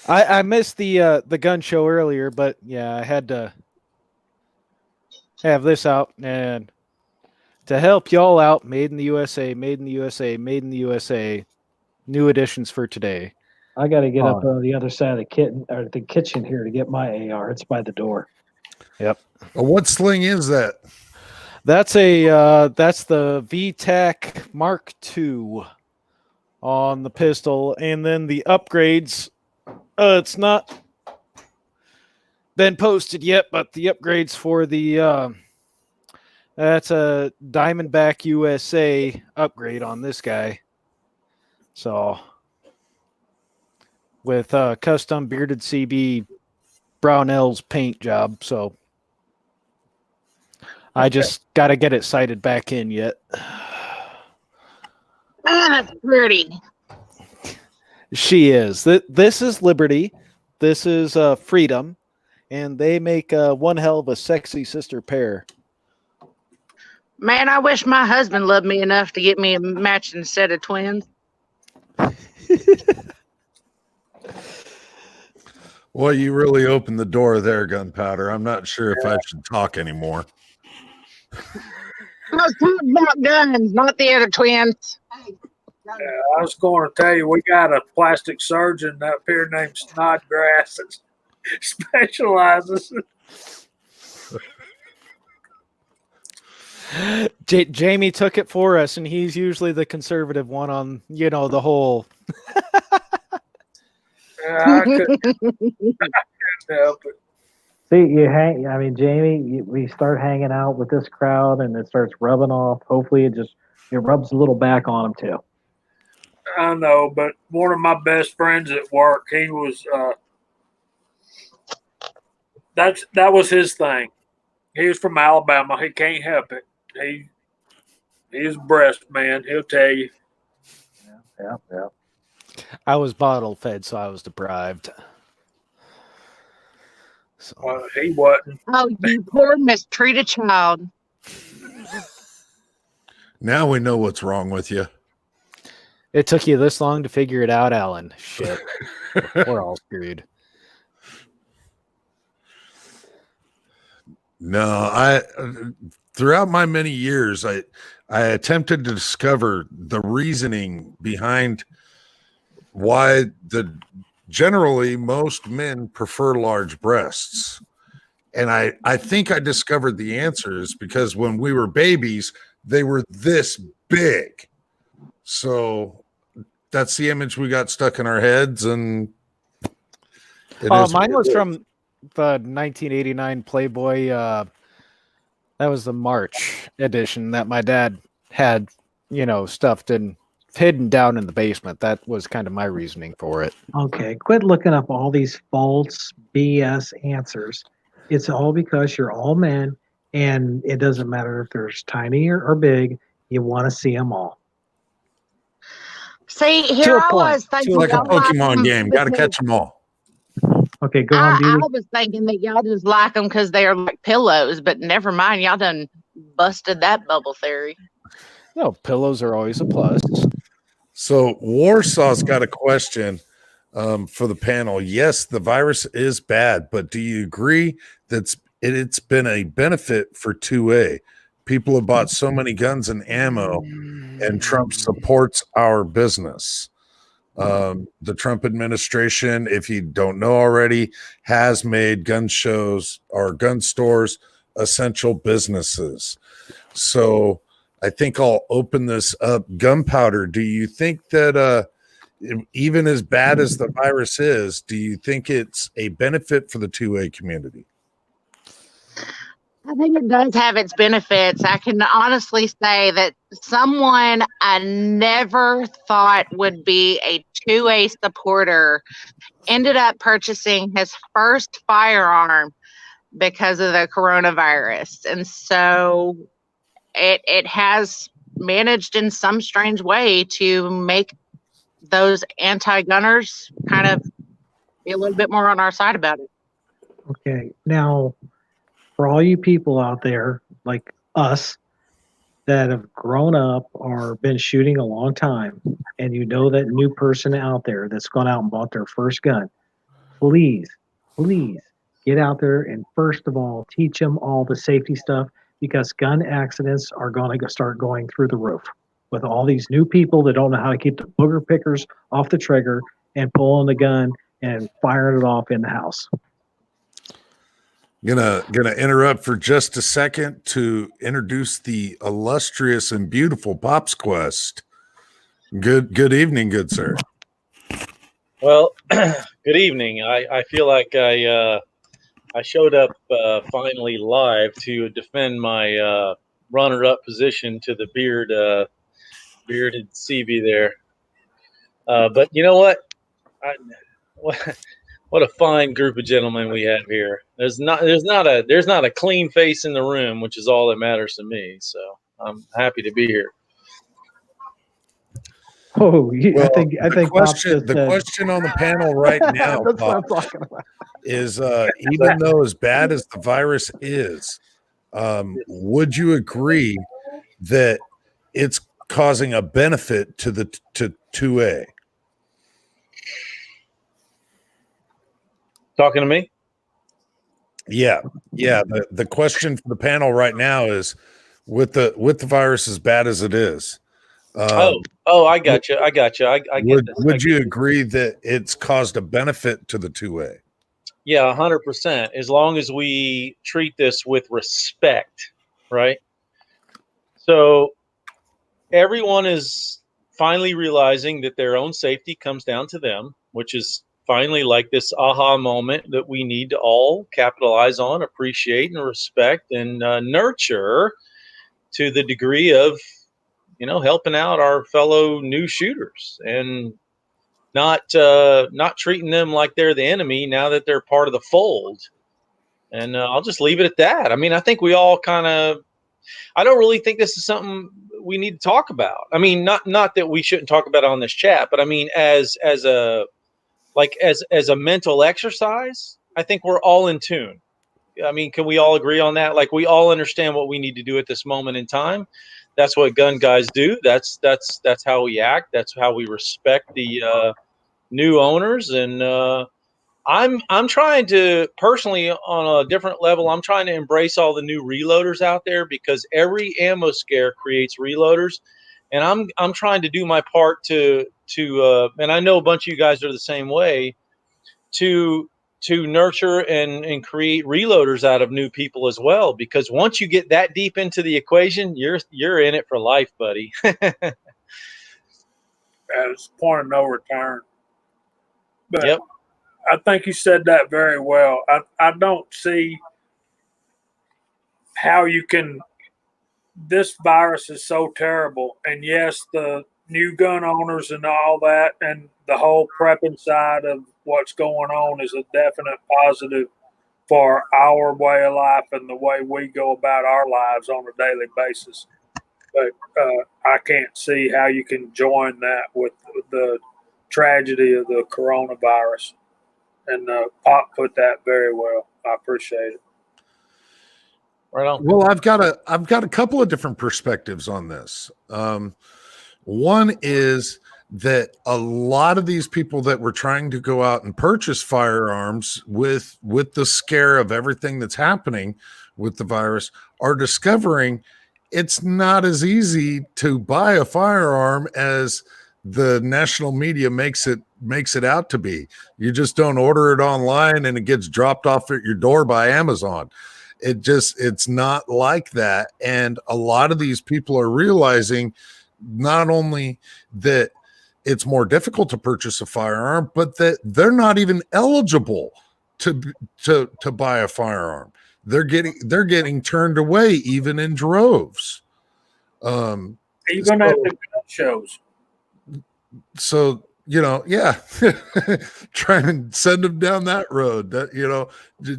I missed the gun show earlier, but yeah, I had to have this out and to help y'all out. Made in the USA, made in the USA, made in the USA. New additions for today. I got to get up on the other side of the kitchen here to get my AR. It's by the door. Yep. What sling is that? That's the VTAC Mark II on the pistol, and then the upgrades. It's not been posted yet, but the upgrades for the that's a Diamondback USA upgrade on this guy. So with custom bearded CB Brownell's paint job. So I just got to get it sighted back in yet. That's pretty. She is. This is liberty. This is freedom. and they make one hell of a sexy sister pair. Man, I wish my husband loved me enough to get me a matching set of twins. Well, you really opened the door there, Gunpowder. I'm not sure if I should talk anymore. I was talking about guns, not the other twins. I was going to tell you, we got a plastic surgeon up here named Snodgrass that specializes. Jamie took it for us, and he's usually the conservative one on, the whole. I couldn't help it. See, Jamie, we start hanging out with this crowd and it starts rubbing off. Hopefully it rubs a little back on them too. I know, but one of my best friends at work, he was that was his thing. He was from Alabama. He can't help it. He's a breast man. He'll tell you. Yeah. I was bottle fed, so I was deprived. So. He wasn't. Oh, you poor mistreated child. Now we know what's wrong with you. It took you this long to figure it out, Alan. Shit. We're all screwed. No, throughout my many years, I attempted to discover the reasoning behind why generally most men prefer large breasts. And I think I discovered the answers because when we were babies, they were this big. So that's the image we got stuck in our heads. And mine was from the 1989 Playboy. That was the March edition that my dad had, stuffed and hidden down in the basement. That was kind of my reasoning for it. Okay, quit looking up all these false BS answers. It's all because you're all men, and it doesn't matter if they're tiny or big. You want to see them all. See, here I was thinking, like a Pokemon game. Got to catch them all. Okay, go on, Beauty. I was thinking that y'all just like them because they're like pillows, but never mind. Y'all done busted that bubble theory. No, pillows are always a plus. So Warsaw's got a question for the panel. Yes, the virus is bad, but do you agree that it's been a benefit for 2A? People have bought so many guns and ammo, and Trump supports our business. The Trump administration, if you don't know already, has made gun shows or gun stores essential businesses. So I think I'll open this up. Gunpowder, do you think that even as bad as the virus is, do you think it's a benefit for the 2A community? I think it does have its benefits. I can honestly say that someone I never thought would be a 2A supporter ended up purchasing his first firearm because of the coronavirus. And so it has managed in some strange way to make those anti-gunners kind of be a little bit more on our side about it. Okay, now for all you people out there like us that have grown up or been shooting a long time, and you know that new person out there that's gone out and bought their first gun, please get out there and first of all teach them all the safety stuff, because gun accidents are going to start going through the roof with all these new people that don't know how to keep the booger pickers off the trigger and pulling the gun and firing it off in the house. Gonna interrupt for just a second to introduce the illustrious and beautiful Pops Quest. Good evening, good sir. Well, good evening. I feel like I showed up finally live to defend my runner-up position to the bearded CV there. But you know what? What a fine group of gentlemen we have here. There's not a clean face in the room, which is all that matters to me. So I'm happy to be here. Oh, Well, I think Pops just the said. question on the panel right now, That's what I'm Pop, talking about. is even though as bad as the virus is, would you agree that it's causing a benefit to 2A? Talking to me? Yeah. The question for the panel right now is, with the virus as bad as it is, I got you. I get this. would you agree that it's caused a benefit to the 2A? Yeah, 100%. As long as we treat this with respect, right? So everyone is finally realizing that their own safety comes down to them, which is finally like this aha moment that we need to all capitalize on, appreciate, and respect, and nurture to the degree of, helping out our fellow new shooters and not treating them like they're the enemy now that they're part of the fold. And I'll just leave it at that. I mean, I think we all I don't really think this is something we need to talk about. I mean, not that we shouldn't talk about it on this chat, but I mean, as a mental exercise, I think we're all in tune. I mean, can we all agree on that? Like, we all understand what we need to do at this moment in time. That's what gun guys do. That's how we act. That's how we respect the new owners. And I'm trying to personally, on a different level, I'm trying to embrace all the new reloaders out there, because every ammo scare creates reloaders, and I'm trying to do my part to and I know a bunch of you guys are the same way, to nurture and create reloaders out of new people as well, because once you get that deep into the equation, you're in it for life, buddy. It's a point of no return. But Yep. I think you said that very well. I don't see how you can. This virus is so terrible, and yes, the new gun owners and all that, and the whole prepping side of what's going on is a definite positive for our way of life and the way we go about our lives on a daily basis. But I can't see how you can join that with the tragedy of the coronavirus. And Pop put that very well. I appreciate it. Right on. Well, I've got a couple of different perspectives on this. One is that a lot of these people that were trying to go out and purchase firearms with the scare of everything that's happening with the virus are discovering it's not as easy to buy a firearm as the national media makes it out to be. You just don't order it online and it gets dropped off at your door by Amazon. It's not like that. And a lot of these people are realizing not only that it's more difficult to purchase a firearm, but that they're not even eligible to buy a firearm. They're getting turned away even in droves. Even at the gun shows. So, try and send them down that road,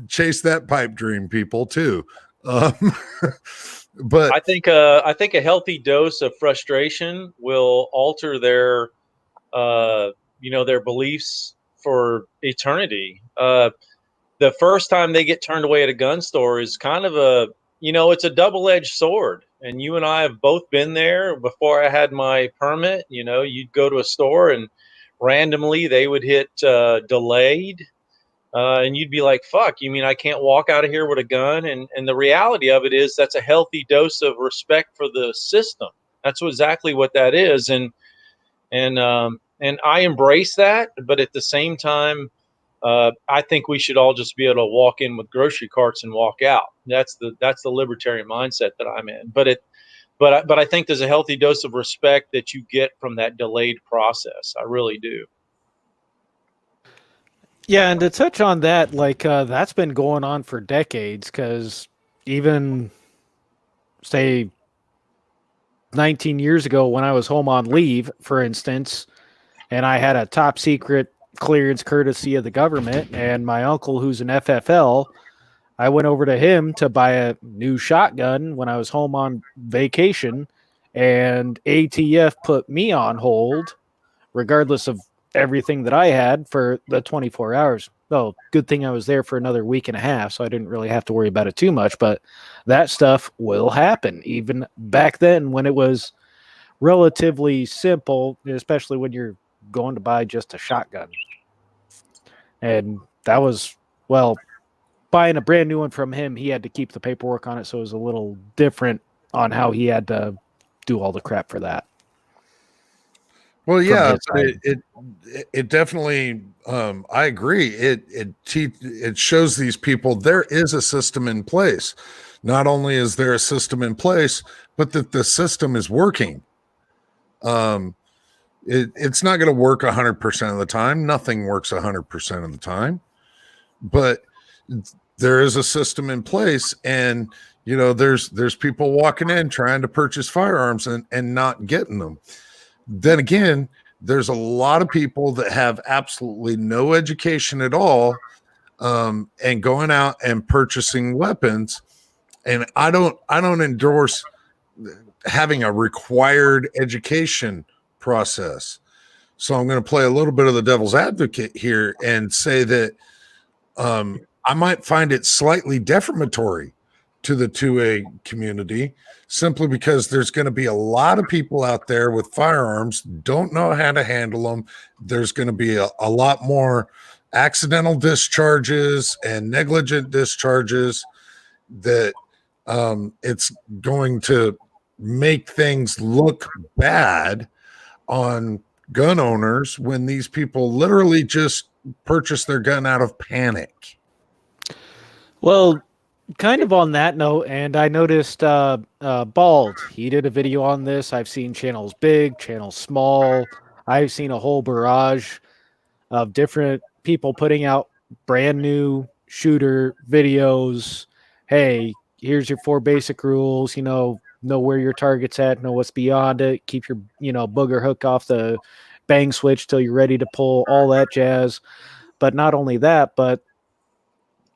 chase that pipe dream, people too. But I think a healthy dose of frustration will alter their their beliefs for eternity. The first time they get turned away at a gun store is kind of it's a double-edged sword. And you and I have both been there. Before I had my permit, you'd go to a store and randomly they would hit delayed. And you'd be like, fuck, you mean I can't walk out of here with a gun? And the reality of it is that's a healthy dose of respect for the system. That's exactly what that is. And I embrace that. But at the same time, I think we should all just be able to walk in with grocery carts and walk out. That's the libertarian mindset that I'm in. But I think there's a healthy dose of respect that you get from that delayed process. I really do. Yeah, and to touch on that, that's been going on for decades, because even, say, 19 years ago when I was home on leave, for instance, and I had a top secret clearance courtesy of the government, and my uncle, who's an FFL, I went over to him to buy a new shotgun when I was home on vacation, and ATF put me on hold regardless of everything that I had for the 24 hours. Oh, good thing I was there for another week and a half, so I didn't really have to worry about it too much. But that stuff will happen, even back then when it was relatively simple, especially when you're going to buy just a shotgun. And that was, well, buying a brand new one from him, he had to keep the paperwork on it, so it was a little different on how he had to do all the crap for that. Well, from yeah, his but side. it definitely. I agree. It shows these people there is a system in place. Not only is there a system in place, but that the system is working. It's not going to work 100% of the time. Nothing works 100% of the time, but there is a system in place, and there's people walking in trying to purchase firearms and not getting them. Then again, there's a lot of people that have absolutely no education at all, and going out and purchasing weapons. And I don't endorse having a required education process. So I'm going to play a little bit of the devil's advocate here and say that I might find it slightly defamatory to the 2A community, simply because there's going to be a lot of people out there with firearms, don't know how to handle them. There's going to be a lot more accidental discharges and negligent discharges that it's going to make things look bad on gun owners when these people literally just purchase their gun out of panic. Well, kind of on that note, and I noticed Bald, he did a video on this. I've seen channels big, channels small. I've seen a whole barrage of different people putting out brand new shooter videos. Hey, here's your 4 basic rules, know where your target's at, know what's beyond it, keep your, booger hook off the bang switch till you're ready to pull, all that jazz. But not only that, but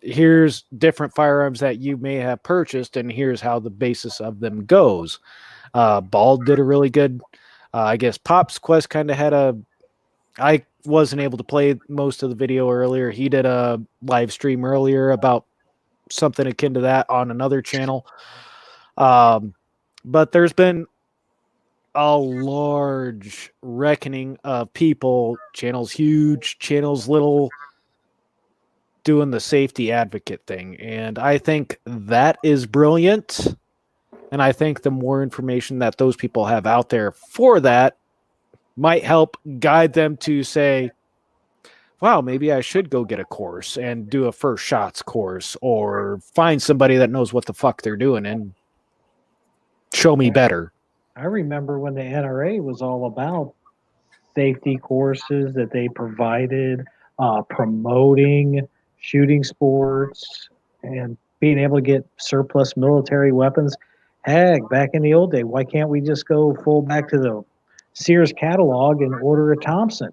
here's different firearms that you may have purchased, and here's how the basis of them goes. Bald did a really good, I guess Pop's Quest kind of had I wasn't able to play most of the video earlier. He did a live stream earlier about something akin to that on another channel. But there's been a large reckoning of people, channels huge, channels little, doing the safety advocate thing. And I think that is brilliant. And I think the more information that those people have out there for that might help guide them to say, wow, maybe I should go get a course and do a first shots course, or find somebody that knows what the fuck they're doing and show me better. I remember when the NRA was all about safety courses that they provided, promoting shooting sports and being able to get surplus military weapons. Heck, back in the old day, why can't we just go full back to the Sears catalog and order a Thompson?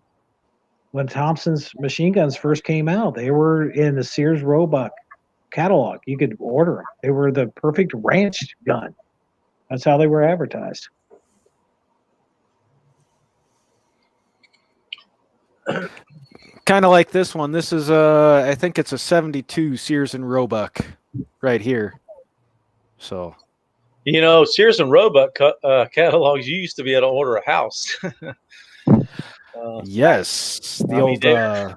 When Thompson's machine guns first came out, they were in the Sears Roebuck catalog. You could order them. They were the perfect ranch gun. That's how they were advertised. Kind of like this one. This is I think it's a 72 Sears and Roebuck right here. So, Sears and Roebuck catalogs, you used to be able to order a house. yes, the old yeah,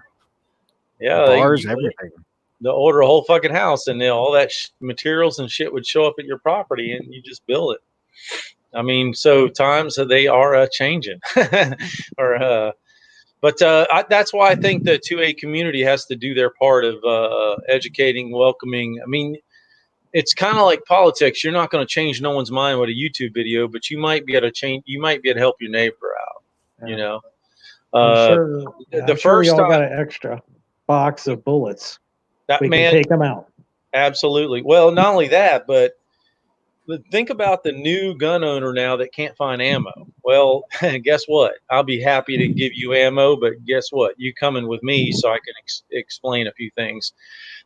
bars, everything. They'll order a whole fucking house, and all that materials and shit would show up at your property, and you just build it. I mean, so times they are changing, but that's why I think the 2A community has to do their part of educating, welcoming. I mean, it's kind of like politics. You're not going to change no one's mind with a YouTube video, but you might be able to change. You might be able to help your neighbor out. Yeah. The first we all time, got an extra box of bullets. that We man can take them out. absolutely. Well, not only that, but think about the new gun owner now that can't find ammo. Well, guess what? I'll be happy to give you ammo, but guess what? You coming with me so I can explain a few things.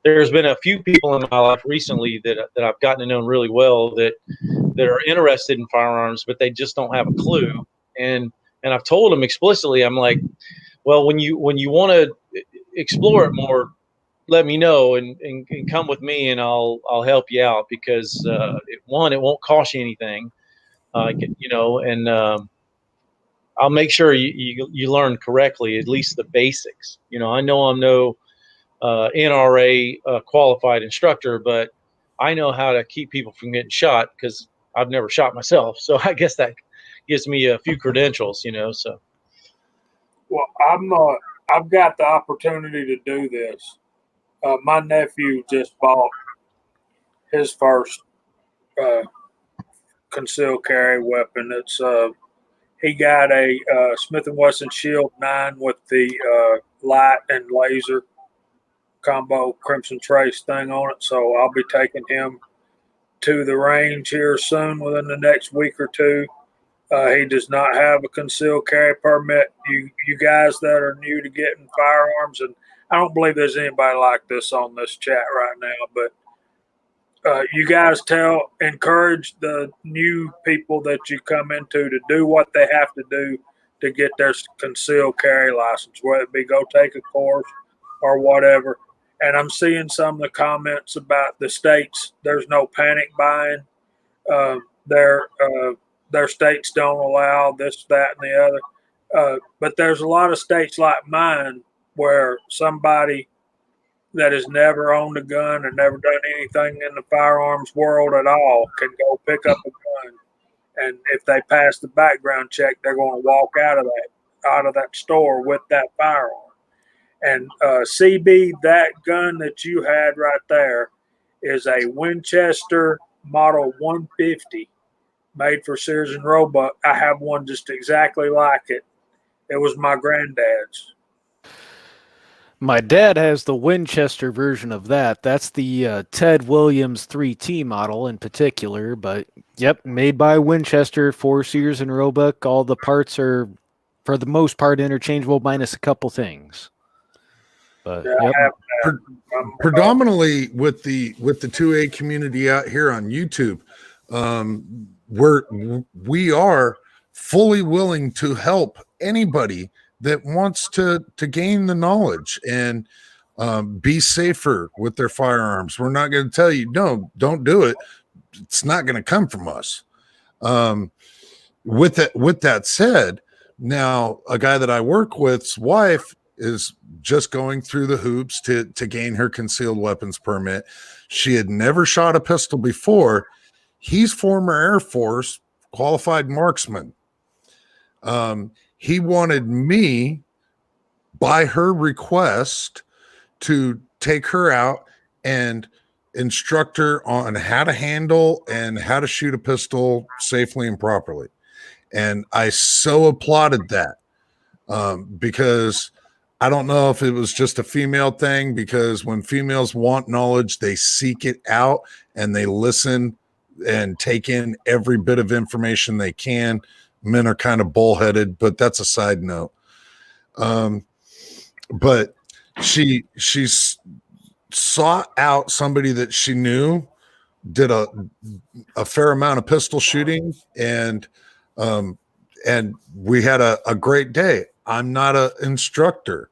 There's been a few people in my life recently that I've gotten to know really well that are interested in firearms, but they just don't have a clue. And And I've told them explicitly, I'm like, well, when you want to explore it more, let me know and come with me, and I'll help you out, because it won't cost you anything, and I'll make sure you learn correctly, at least the basics. I know I'm no NRA qualified instructor, but I know how to keep people from getting shot because I've never shot myself. So I guess that gives me a few credentials, so. Well, I've got the opportunity to do this. My nephew just bought his first uh, concealed carry weapon. He got a Smith and Wesson Shield 9 with the light and laser combo Crimson Trace thing on it. So I'll be taking him to the range here soon, within the next week or two. He does not have a concealed carry permit. You guys that are new to getting firearms, and I don't believe there's anybody like this on this chat right now, but you guys encourage the new people that you come into to do what they have to do to get their concealed carry license, whether it be go take a course or whatever. And I'm seeing some of the comments about the states. There's no panic buying. Their states don't allow this, that, and the other. But there's a lot of states like mine where somebody that has never owned a gun or never done anything in the firearms world at all can go pick up a gun, and if they pass the background check, they're going to walk out of that store with that firearm. And CB, that gun that you had right there is a Winchester Model 150, made for Sears and Roebuck. I have one just exactly like it. It was my granddad's. My dad has the Winchester version of that. That's the Ted Williams 3T model in particular, but yep, made by Winchester for Sears and Roebuck. All the parts are, for the most part, interchangeable, minus a couple things. But Yeah, yep. I have that. Predominantly with the 2A community out here on YouTube, we are fully willing to help anybody that wants to gain the knowledge and be safer with their firearms. We're not going to tell you, no, don't do it. It's not going to come from us. With that said, now a guy that I work with's wife is just going through the hoops to gain her concealed weapons permit. She had never shot a pistol before. He's former Air Force qualified marksman. He wanted me, by her request, to take her out and instruct her on how to handle and how to shoot a pistol safely and properly. And I so applauded that because I don't know if it was just a female thing, because when females want knowledge, they seek it out and they listen and take in every bit of information they can. Men are kind of bullheaded, but that's a side note. But she sought out somebody that she knew did a fair amount of pistol shooting, and we had a great day. I'm not an instructor,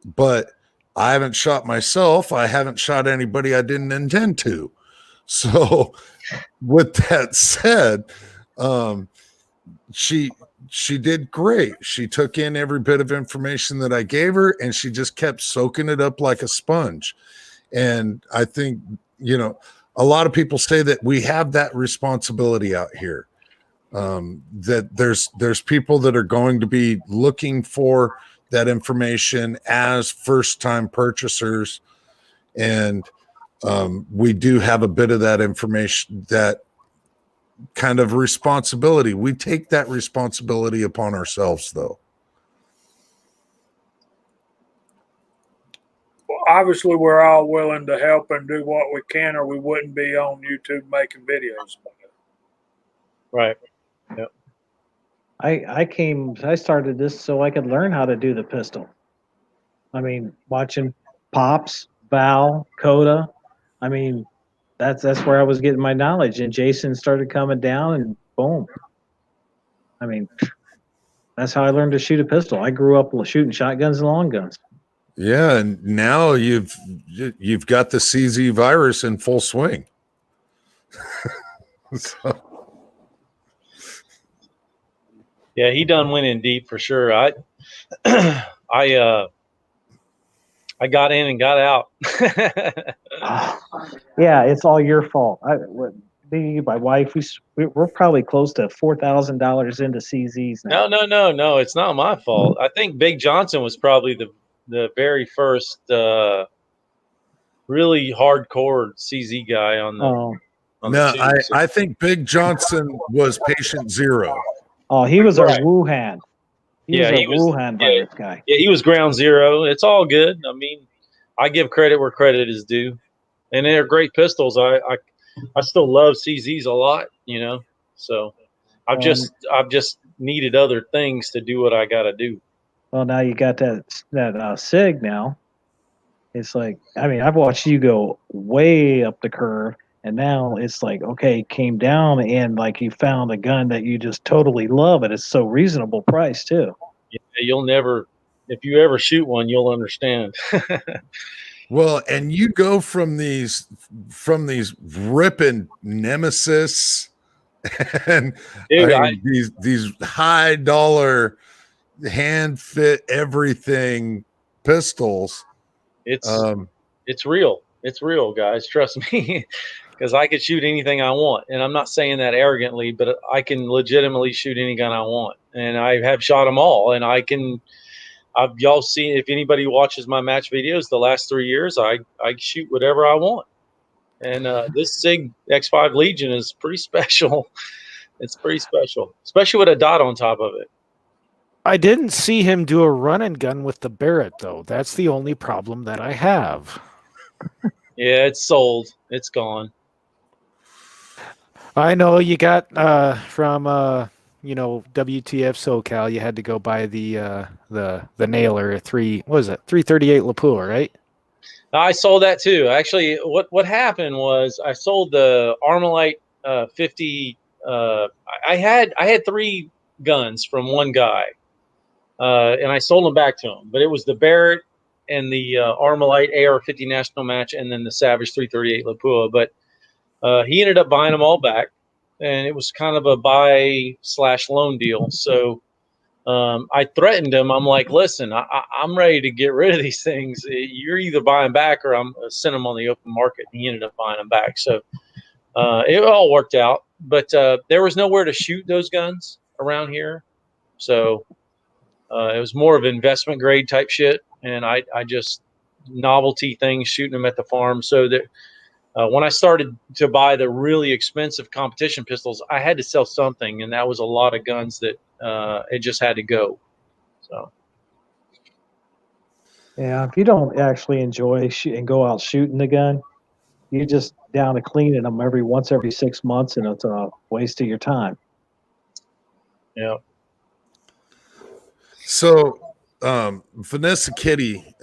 but I haven't shot myself. I haven't shot anybody I didn't intend to. So with that said, she did great. She took in every bit of information that I gave her, and she just kept soaking it up like a sponge. And I think, a lot of people say that we have that responsibility out here, that there's people that are going to be looking for that information as first-time purchasers. And we do have a bit of that information, that kind of responsibility. We take that responsibility upon ourselves, though. Well, obviously, we're all willing to help and do what we can, or we wouldn't be on YouTube making videos. Right. Yep. I started this so I could learn how to do the pistol. I mean, watching Pops, Val, Coda. I mean, that's where I was getting my knowledge. And Jason started coming down, and boom. I mean, That's how I learned to shoot a pistol. I grew up shooting shotguns and long guns. Yeah, and now you've got the CZ virus in full swing. So, Yeah, he done went in deep for sure. I I got in and got out. Yeah, it's all your fault. Me, my wife, we're probably close to $4,000 into CZs now. No. It's not my fault. I think Big Johnson was probably the very first really hardcore CZ guy on the. Oh, no, the tube. I think Big Johnson was patient zero. oh, he was our Right. Wuhan. He was Yeah, our he was- Wuhan virus guy. Yeah, he was ground zero. It's all good. I mean, I give credit where credit is due, and they're great pistols. I still love CZs a lot, you know. So I've just needed other things to do what I got to do. Well, now you got that SIG now. It's like, I mean, I've watched you go way up the curve, and now it's like, okay, came down, and like you found a gun that you just totally love, and it's so reasonable price too. Yeah, you'll never, if you ever shoot one, you'll understand. Well, and you go from these ripping Nemesis and Dude, these high dollar hand fit everything pistols. It's real. It's real, guys. Trust me, because I could shoot anything I want, and I'm not saying that arrogantly, but I can legitimately shoot any gun I want, and I have shot them all, and y'all seen, if anybody watches my match videos the last 3 years, I shoot whatever I want. And this SIG X5 Legion is pretty special. It's pretty special, especially with a dot on top of it. I didn't see him do a run and gun with the Barrett, though. That's the only problem that I have. Yeah, it's sold. It's gone. I know you got from WTF SoCal. You had to go buy the nailer 338 Lapua, right? I sold that too. Actually, what happened was I sold the Armalite 50. I had 3 guns from one guy, and I sold them back to him. But it was the Barrett and the Armalite AR-50 National Match, and then the Savage 338 Lapua. But he ended up buying them all back, and it was kind of a buy/loan deal. So I threatened him. I'm like, listen, I'm ready to get rid of these things. You're either buying back or I'm send them on the open market. And he ended up buying them back. So it all worked out. But there was nowhere to shoot those guns around here. So it was more of investment grade type shit. And I just novelty things, shooting them at the farm. So that when I started to buy the really expensive competition pistols, I had to sell something. And that was a lot of guns that it just had to go. So Yeah, if you don't actually enjoy and go out shooting the gun, you're just down to cleaning them once every 6 months, and it's a waste of your time. yeah. So Vanessa Kitty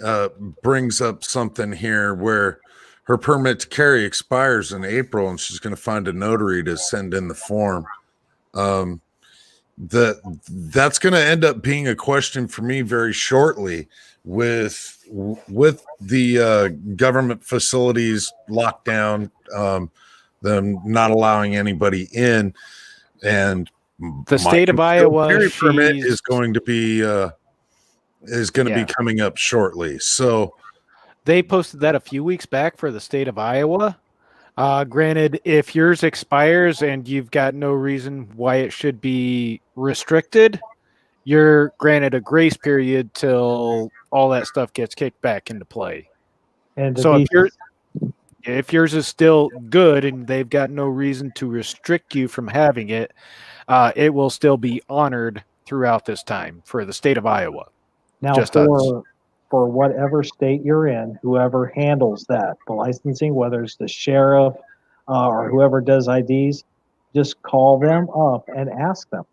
brings up something here where her permit to carry expires in April, and she's going to find a notary to send in the form. That's going to end up being a question for me very shortly with the government facilities locked down, them not allowing anybody in, and The state of Iowa carry permit is going to be be coming up shortly. So they posted that a few weeks back for the state of Iowa. Granted, if yours expires and you've got no reason why it should be restricted, you're granted a grace period till all that stuff gets kicked back into play. And So if yours is still good and they've got no reason to restrict you from having it, it will still be honored throughout this time for the state of Iowa. now just for whatever state you're in, whoever handles that, the licensing, whether it's the sheriff or whoever does IDs, just call them up and ask them.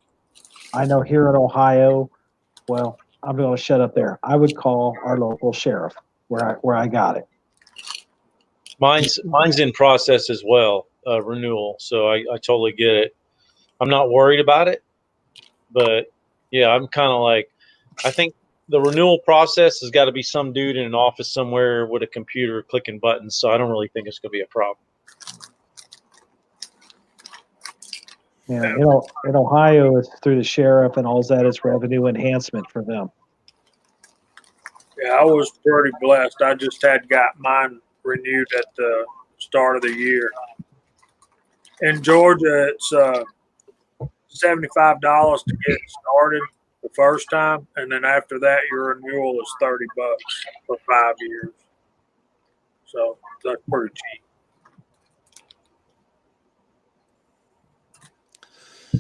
I know here in Ohio, well, I'm going to shut up there. I would call our local sheriff where I got it. Mine's in process as well, renewal. So I totally get it. I'm not worried about it, but yeah, I'm kind of like, I think the renewal process has got to be some dude in an office somewhere with a computer clicking buttons. So I don't really think it's going to be a problem. Yeah, in Ohio, it's through the sheriff, and all that is revenue enhancement for them. Yeah, I was pretty blessed. I just had got mine renewed at the start of the year. In Georgia, it's $75 to get started the first time, and then after that, your renewal is $30 for 5 years. So that's pretty cheap.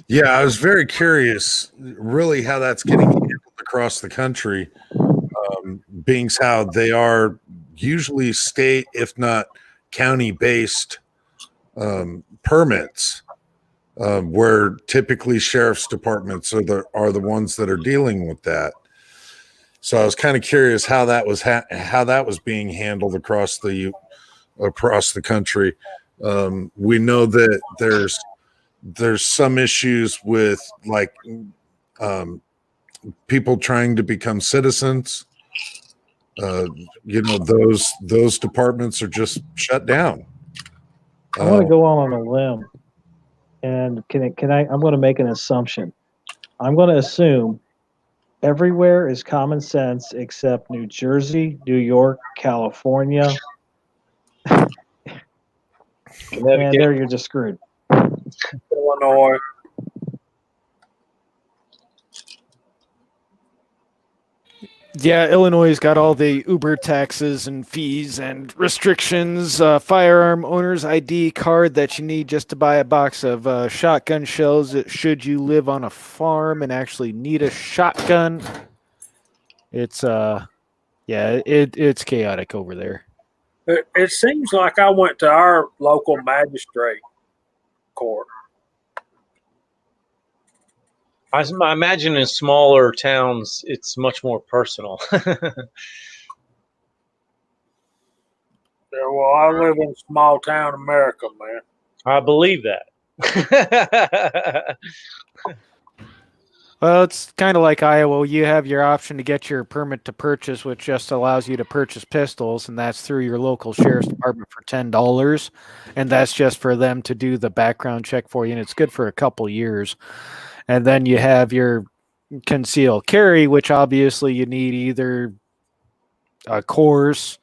Yeah, I was very curious, really, how that's getting handled across the country, being how they are usually state, if not county-based permits, where typically sheriff's departments are the ones that are dealing with that. So I was kind of curious how that was how that was being handled across the country. We know that there's some issues with like people trying to become citizens. Those departments are just shut down. I want to go on a limb, and can I? I'm going to make an assumption. I'm going to assume everywhere is common sense except New Jersey, New York, California, and there you're just screwed. Illinois. Yeah, Illinois has got all the Uber taxes and fees and restrictions, firearm owner's ID card that you need just to buy a box of shotgun shells should you live on a farm and actually need a shotgun. It's it's chaotic over there. It seems like I went to our local magistrate court. I imagine in smaller towns, it's much more personal. Yeah, well, I live in small town America, man. I believe that. Well, it's kind of like Iowa. You have your option to get your permit to purchase, which just allows you to purchase pistols, and that's through your local sheriff's department for $10. And that's just for them to do the background check for you, and it's good for a couple years. And then you have your concealed carry, which obviously you need either a course,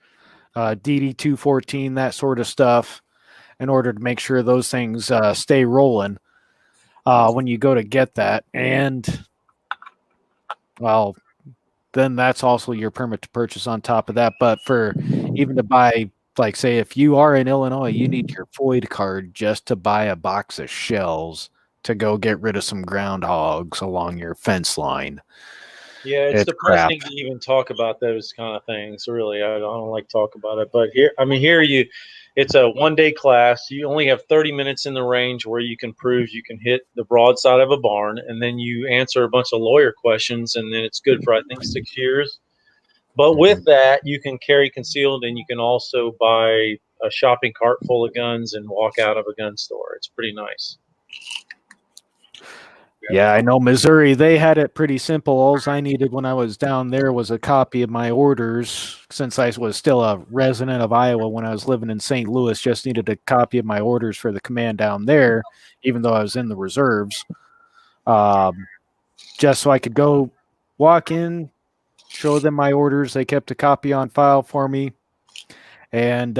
DD-214, that sort of stuff, in order to make sure those things stay rolling when you go to get that. And, well, then that's also your permit to purchase on top of that. But for even to buy, like, say, if you are in Illinois, you need your FOID card just to buy a box of shells to go get rid of some groundhogs along your fence line. Yeah, it's depressing to even talk about those kind of things. Really, I don't like to talk about it. But here it's a one-day class. You only have 30 minutes in the range where you can prove you can hit the broadside of a barn, and then you answer a bunch of lawyer questions, and then it's good for, I think, 6 years. But with that, you can carry concealed, and you can also buy a shopping cart full of guns and walk out of a gun store. It's pretty nice. Yeah, I know Missouri, they had it pretty simple. All I needed when I was down there was a copy of my orders. Since I was still a resident of Iowa when I was living in St. Louis, just needed a copy of my orders for the command down there, even though I was in the reserves. Just so I could go walk in, show them my orders. They kept a copy on file for me. And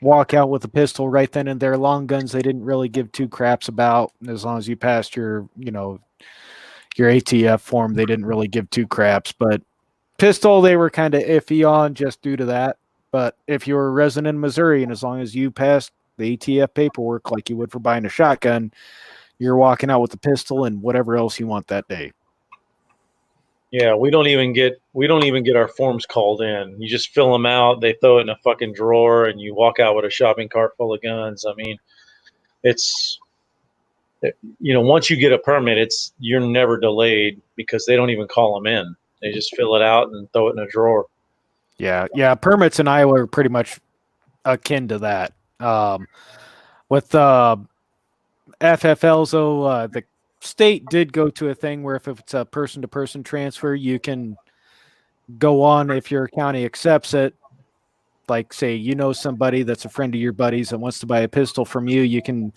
walk out with a pistol right then and there. Long guns, they didn't really give two craps about. As long as you passed your ATF form, they didn't really give two craps. But pistol, they were kind of iffy on just due to that. But if you were a resident in Missouri, and as long as you passed the ATF paperwork like you would for buying a shotgun, you're walking out with a pistol and whatever else you want that day. Yeah, we don't even get our forms called in. You just fill them out, they throw it in a fucking drawer, and you walk out with a shopping cart full of guns. I mean, once you get a permit, you're never delayed because they don't even call them in. They just fill it out and throw it in a drawer. Yeah. Permits in Iowa are pretty much akin to that. With FFLs, though, state did go to a thing where if it's a person-to-person transfer, you can go on if your county accepts it. Like, say, you know somebody that's a friend of your buddies that wants to buy a pistol from you, you can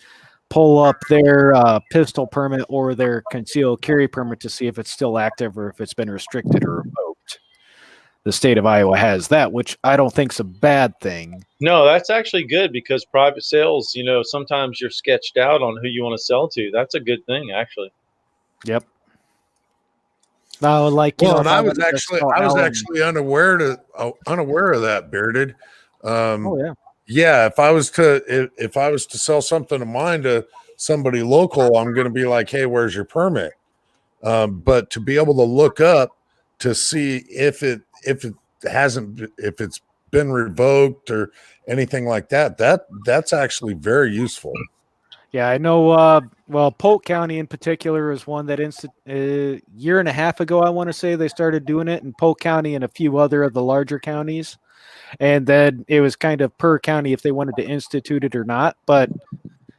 pull up their pistol permit or their concealed carry permit to see if it's still active or if it's been restricted or revoked. The state of Iowa has that, which I don't think is a bad thing. No, that's actually good because private sales, sometimes you're sketched out on who you want to sell to. That's a good thing, actually. Yep. Now, like, Well, and if I was wanted to actually sell I was Allen- actually unaware of that, Bearded. Oh yeah. Yeah, if I was to sell something of mine to somebody local, I'm going to be like, hey, where's your permit? But to be able to look up to see if it's been revoked or anything like that's actually very useful. Yeah, I know. Well, Polk County in particular is one that year and a half ago, I want to say they started doing it in Polk County and a few other of the larger counties. And then it was kind of per county if they wanted to institute it or not. But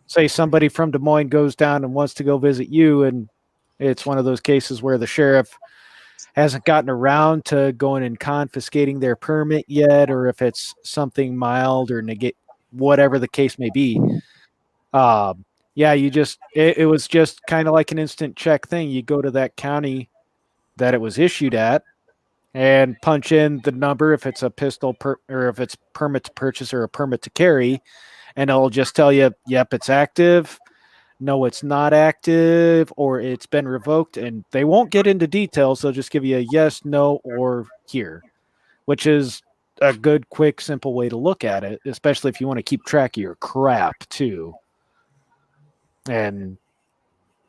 say somebody from Des Moines goes down and wants to go visit you, and it's one of those cases where the sheriff hasn't gotten around to going and confiscating their permit yet, or if it's something mild or negate whatever the case may be. Yeah, it was just kind of like an instant check thing. You go to that county that it was issued at and punch in the number if it's a pistol or if it's permit to purchase or a permit to carry, and it'll just tell you, yep, it's active. No, it's not active, or it's been revoked, and they won't get into details. They'll just give you a yes, no, or here, which is a good, quick, simple way to look at it, especially if you want to keep track of your crap too. And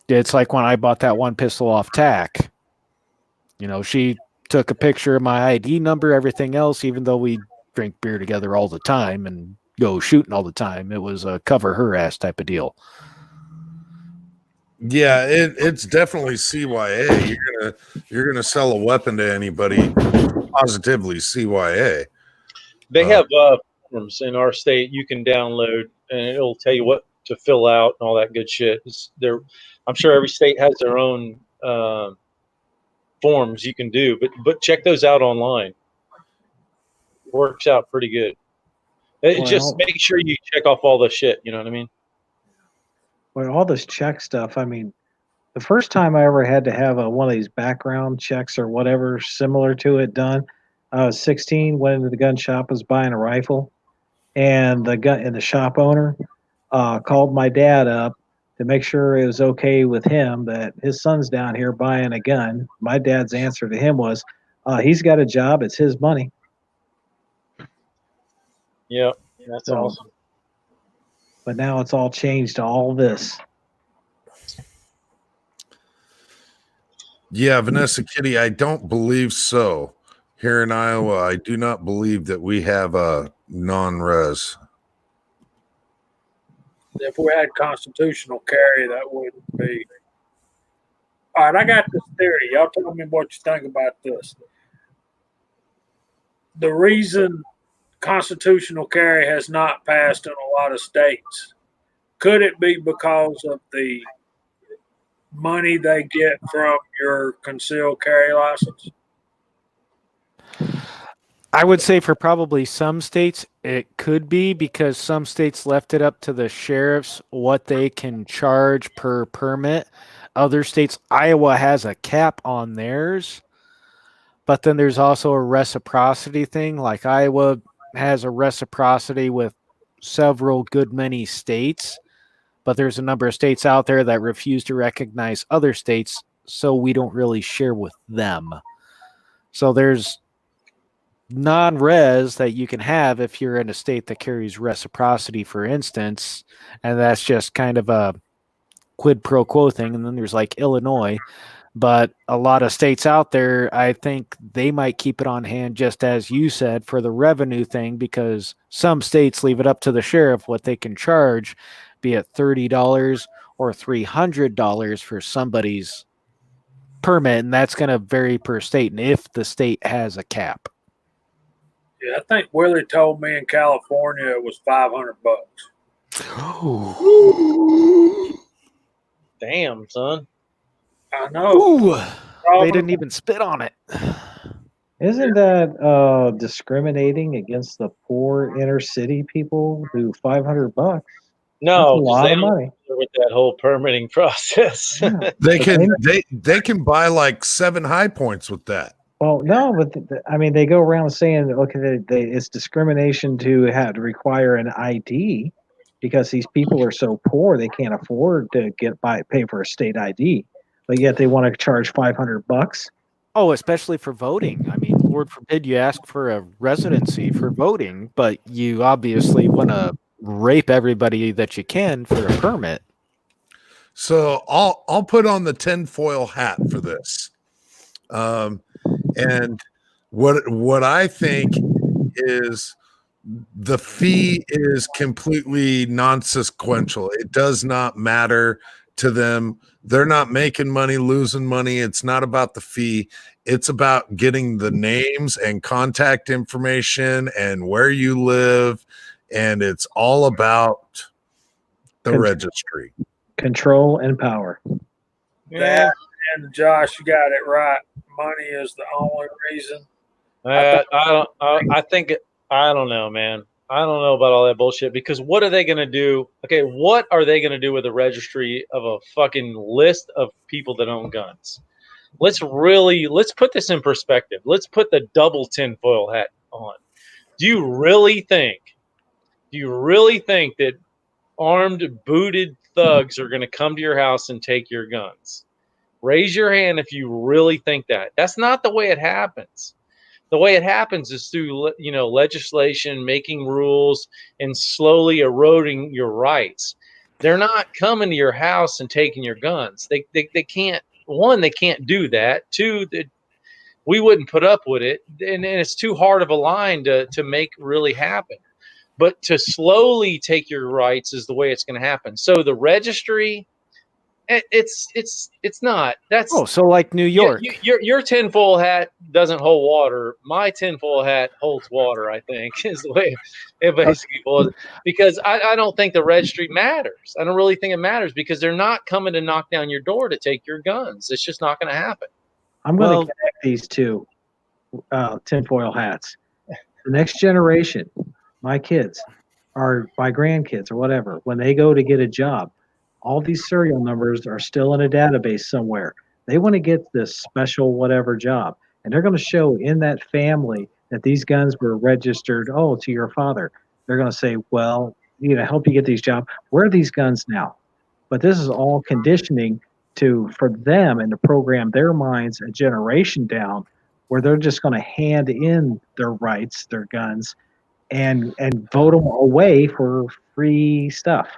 it's like when I bought that one pistol off TAC. She took a picture of my ID number, everything else, even though we drink beer together all the time and go shooting all the time. It was a cover her ass type of deal. Yeah, it's definitely CYA. You're gonna sell a weapon to anybody, positively CYA. They have forms in our state you can download, and it'll tell you what to fill out and all that good shit. I'm sure every state has their own forms you can do, but check those out online. It works out pretty good. Just make sure you check off all the shit. You know what I mean? Well, all this check stuff. I mean, the first time I ever had to have one of these background checks or whatever similar to it done, I was 16. Went into the gun shop, was buying a rifle, and the shop owner called my dad up to make sure it was okay with him that his son's down here buying a gun. My dad's answer to him was, he's got a job. It's his money. Yeah, that's awesome. But now it's all changed to all this. Yeah, Vanessa Kitty, I don't believe so. Here in Iowa, I do not believe that we have a non-res. If we had constitutional carry, that wouldn't be. All right, I got this theory. Y'all tell me what you think about this. The reason constitutional carry has not passed in a lot of states, could it be because of the money they get from your concealed carry license? I would say for probably some states it could be, because some states left it up to the sheriffs what they can charge per permit. Other states, Iowa has a cap on theirs, but then there's also a reciprocity thing. Like Iowa has a reciprocity with several good many states, but there's a number of states out there that refuse to recognize other states, so we don't really share with them. So there's non-res that you can have if you're in a state that carries reciprocity, for instance, and that's just kind of a quid pro quo thing. And then there's like Illinois, but a lot of states out there, I think they might keep it on hand, just as you said, for the revenue thing, because some states leave it up to the sheriff what they can charge, be it $30 or $300 for somebody's permit, and that's going to vary per state, and if the state has a cap. Yeah, I think Willie told me in California it was $500. Damn, son. I know. Ooh, they Problem- didn't even spit on it. Isn't that discriminating against the poor inner city people who $500? That's a No, because lot they of don't money. deal with that whole permitting process. Yeah. They But can they can buy like 7 high points with that. well, no, but I mean, they go around saying, okay, it's discrimination to have to require an ID because these people are so poor they can't afford to pay for a state ID, but yet they want to charge $500. Oh, especially for voting. I mean, Lord forbid you ask for a residency for voting, but you obviously want to rape everybody that you can for a permit. So I'll put on the tinfoil hat for this. And what I think is the fee is completely non-consequential. It does not matter to them. They're not making money, losing money. It's not about the fee. It's about getting the names and contact information and where you live. And it's all about the Con- registry. Control and power. Yeah, and Josh, you got it right. Money is the only reason. I don't. I think. I don't know, man. I don't know about all that bullshit because what are they going to do? Okay, what are they going to do with a registry of a fucking list of people that own guns? Let's put this in perspective. Let's put the double tinfoil hat on. Do you really think that armed, booted thugs are going to come to your house and take your guns? Raise your hand if you really think that. That's not the way it happens. The way it happens is through legislation, making rules, and slowly eroding your rights. They're not coming to your house and taking your guns. They can't. One, they can't do that. Two, we wouldn't put up with it, and it's too hard of a line to make really happen. But to slowly take your rights is the way it's going to happen. So the registry, it's not. That's So like New York. your tinfoil hat doesn't hold water. My tinfoil hat holds water, I think, is the way it basically was. Because I don't think the registry matters. I don't really think it matters because they're not coming to knock down your door to take your guns. It's just not going to happen. I'm going to connect these two tinfoil hats. The next generation, my kids, or my grandkids, or whatever, when they go to get a job, all these serial numbers are still in a database somewhere. They want to get this special whatever job, and they're going to show in that family that these guns were registered, to your father. They're going to say, well, help you get these jobs. Where are these guns now? But this is all conditioning for them and to program their minds a generation down where they're just going to hand in their rights, their guns, and vote them away for free stuff.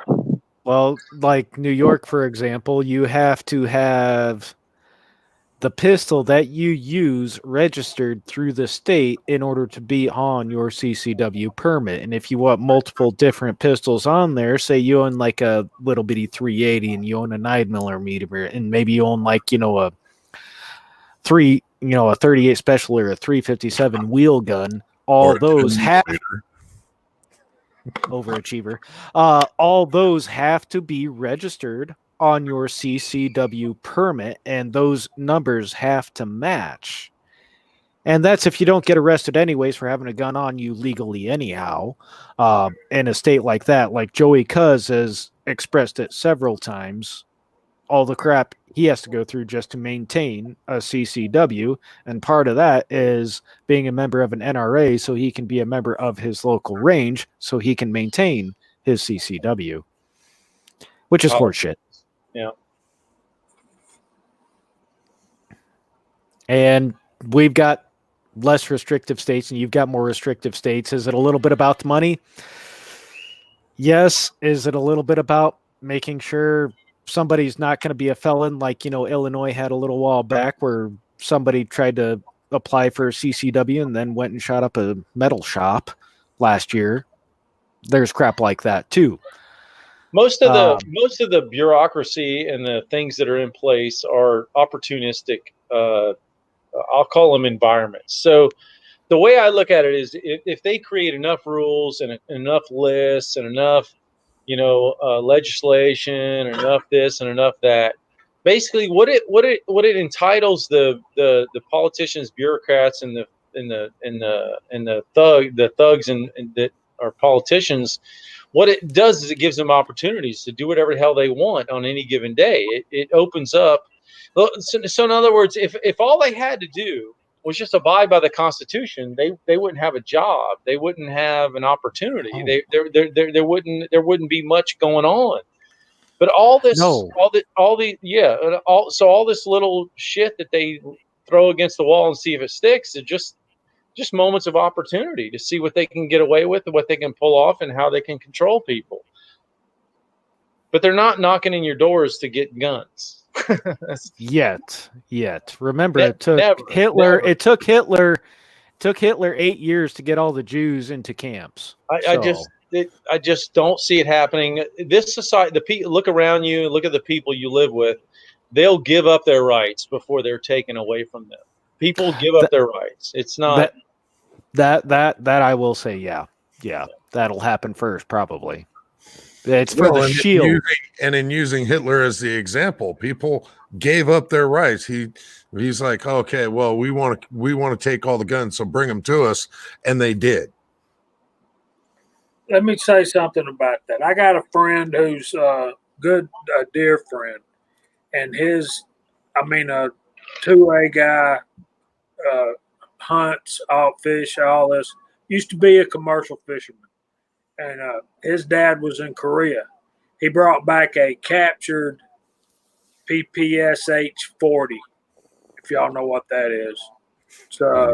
Well, like New York, for example, you have to have the pistol that you use registered through the state in order to be on your CCW permit. And if you want multiple different pistols on there, say you own like a little bitty 380 and you own a 9mm, and maybe you own like, a 38 special or a 357 wheel gun, all those have overachiever. All those have to be registered on your CCW permit, and those numbers have to match. And that's if you don't get arrested anyways for having a gun on you legally anyhow. In a state like that, like Joey Cuz has expressed it several times, all the crap he has to go through just to maintain a CCW. And part of that is being a member of an NRA so he can be a member of his local range so he can maintain his CCW, which is horseshit. Yeah. And we've got less restrictive states and you've got more restrictive states. Is it a little bit about the money? Yes. Is it a little bit about making sure somebody's not going to be a felon like, Illinois had a little while back where somebody tried to apply for a CCW and then went and shot up a metal shop last year? There's crap like that too. Most of the bureaucracy and the things that are in place are opportunistic. I'll call them environments. So the way I look at it is if they create enough rules and enough lists and enough, legislation and enough this and enough that, basically what it entitles the politicians, bureaucrats, and the thugs and that are politicians. What it does is it gives them opportunities to do whatever the hell they want on any given day. It opens up. So in other words, if all they had to do was just abide by the Constitution, they wouldn't have a job. They wouldn't have an opportunity. There wouldn't be much going on. But all this, No. all this little shit that they throw against the wall and see if it sticks is just moments of opportunity to see what they can get away with and what they can pull off and how they can control people. But they're not knocking in your doors to get guns. Yet. Remember, Ne- it took never, Hitler. never. It took Hitler 8 years to get all the Jews into camps. I just don't see it happening. This society, the people, look around you, look at the people you live with. They'll give up their rights before they're taken away from them. People give up their rights. It's not that I will say, yeah, that'll happen first, probably. It's for the shield. In using Hitler as the example, people gave up their rights. He's like, okay, well, we want to take all the guns, so bring them to us, and they did. Let me say something about that. I got a friend who's a dear friend, and a 2A guy, hunts, all fish, all this. Used to be a commercial fisherman, and his dad was in Korea. He brought back a captured PPSH-40, if y'all know what that is. It's a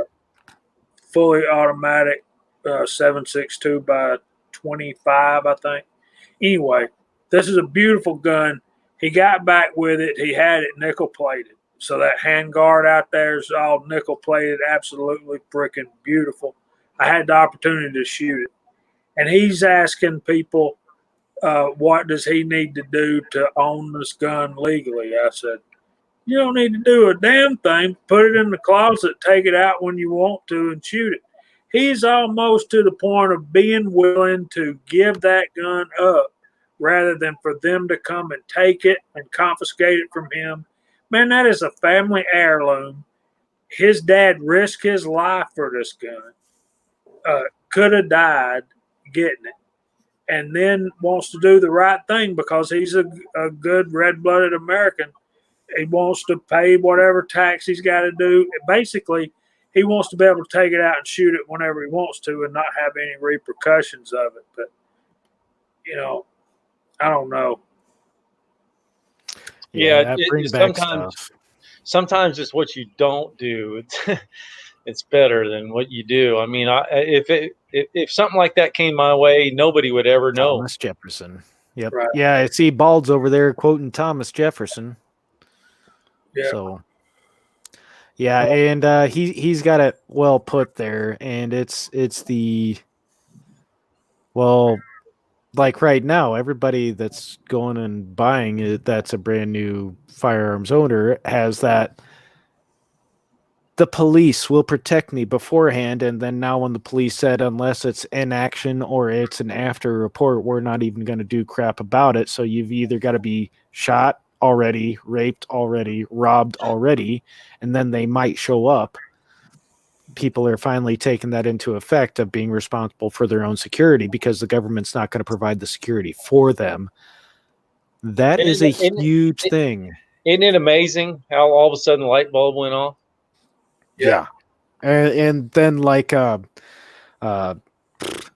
fully automatic 7.62 by 25, I think. Anyway, this is a beautiful gun. He got back with it. He had it nickel plated. So that handguard out there is all nickel plated, absolutely freaking beautiful. I had the opportunity to shoot it. And he's asking people, what does he need to do to own this gun legally? I said, you don't need to do a damn thing. Put it in the closet, take it out when you want to, and shoot it. He's almost to the point of being willing to give that gun up rather than for them to come and take it and confiscate it from him. Man, that is a family heirloom. His dad risked his life for this gun. Could have died getting it. And then wants to do the right thing because he's a good red-blooded American. He wants to pay whatever tax he's got to do. Basically, he wants to be able to take it out and shoot it whenever he wants to and not have any repercussions of it. But, I don't know. Yeah, Sometimes sometimes it's what you don't do. It's better than what you do. I mean, if something like that came my way, nobody would ever know. Thomas Jefferson. Yep. Right. Yeah, I see Bald's over there quoting Thomas Jefferson. Yeah. So, yeah, and he's got it well put there, and it's like right now, everybody that's going and buying it, that's a brand new firearms owner, has that. The police will protect me beforehand, and then now when the police said unless it's inaction or it's an after report, we're not even going to do crap about it. So you've either got to be shot already, raped already, robbed already, and then they might show up. People are finally taking that into effect of being responsible for their own security because the government's not going to provide the security for them. That is a huge thing. Isn't it amazing how all of a sudden the light bulb went off? Yeah. And then like Mario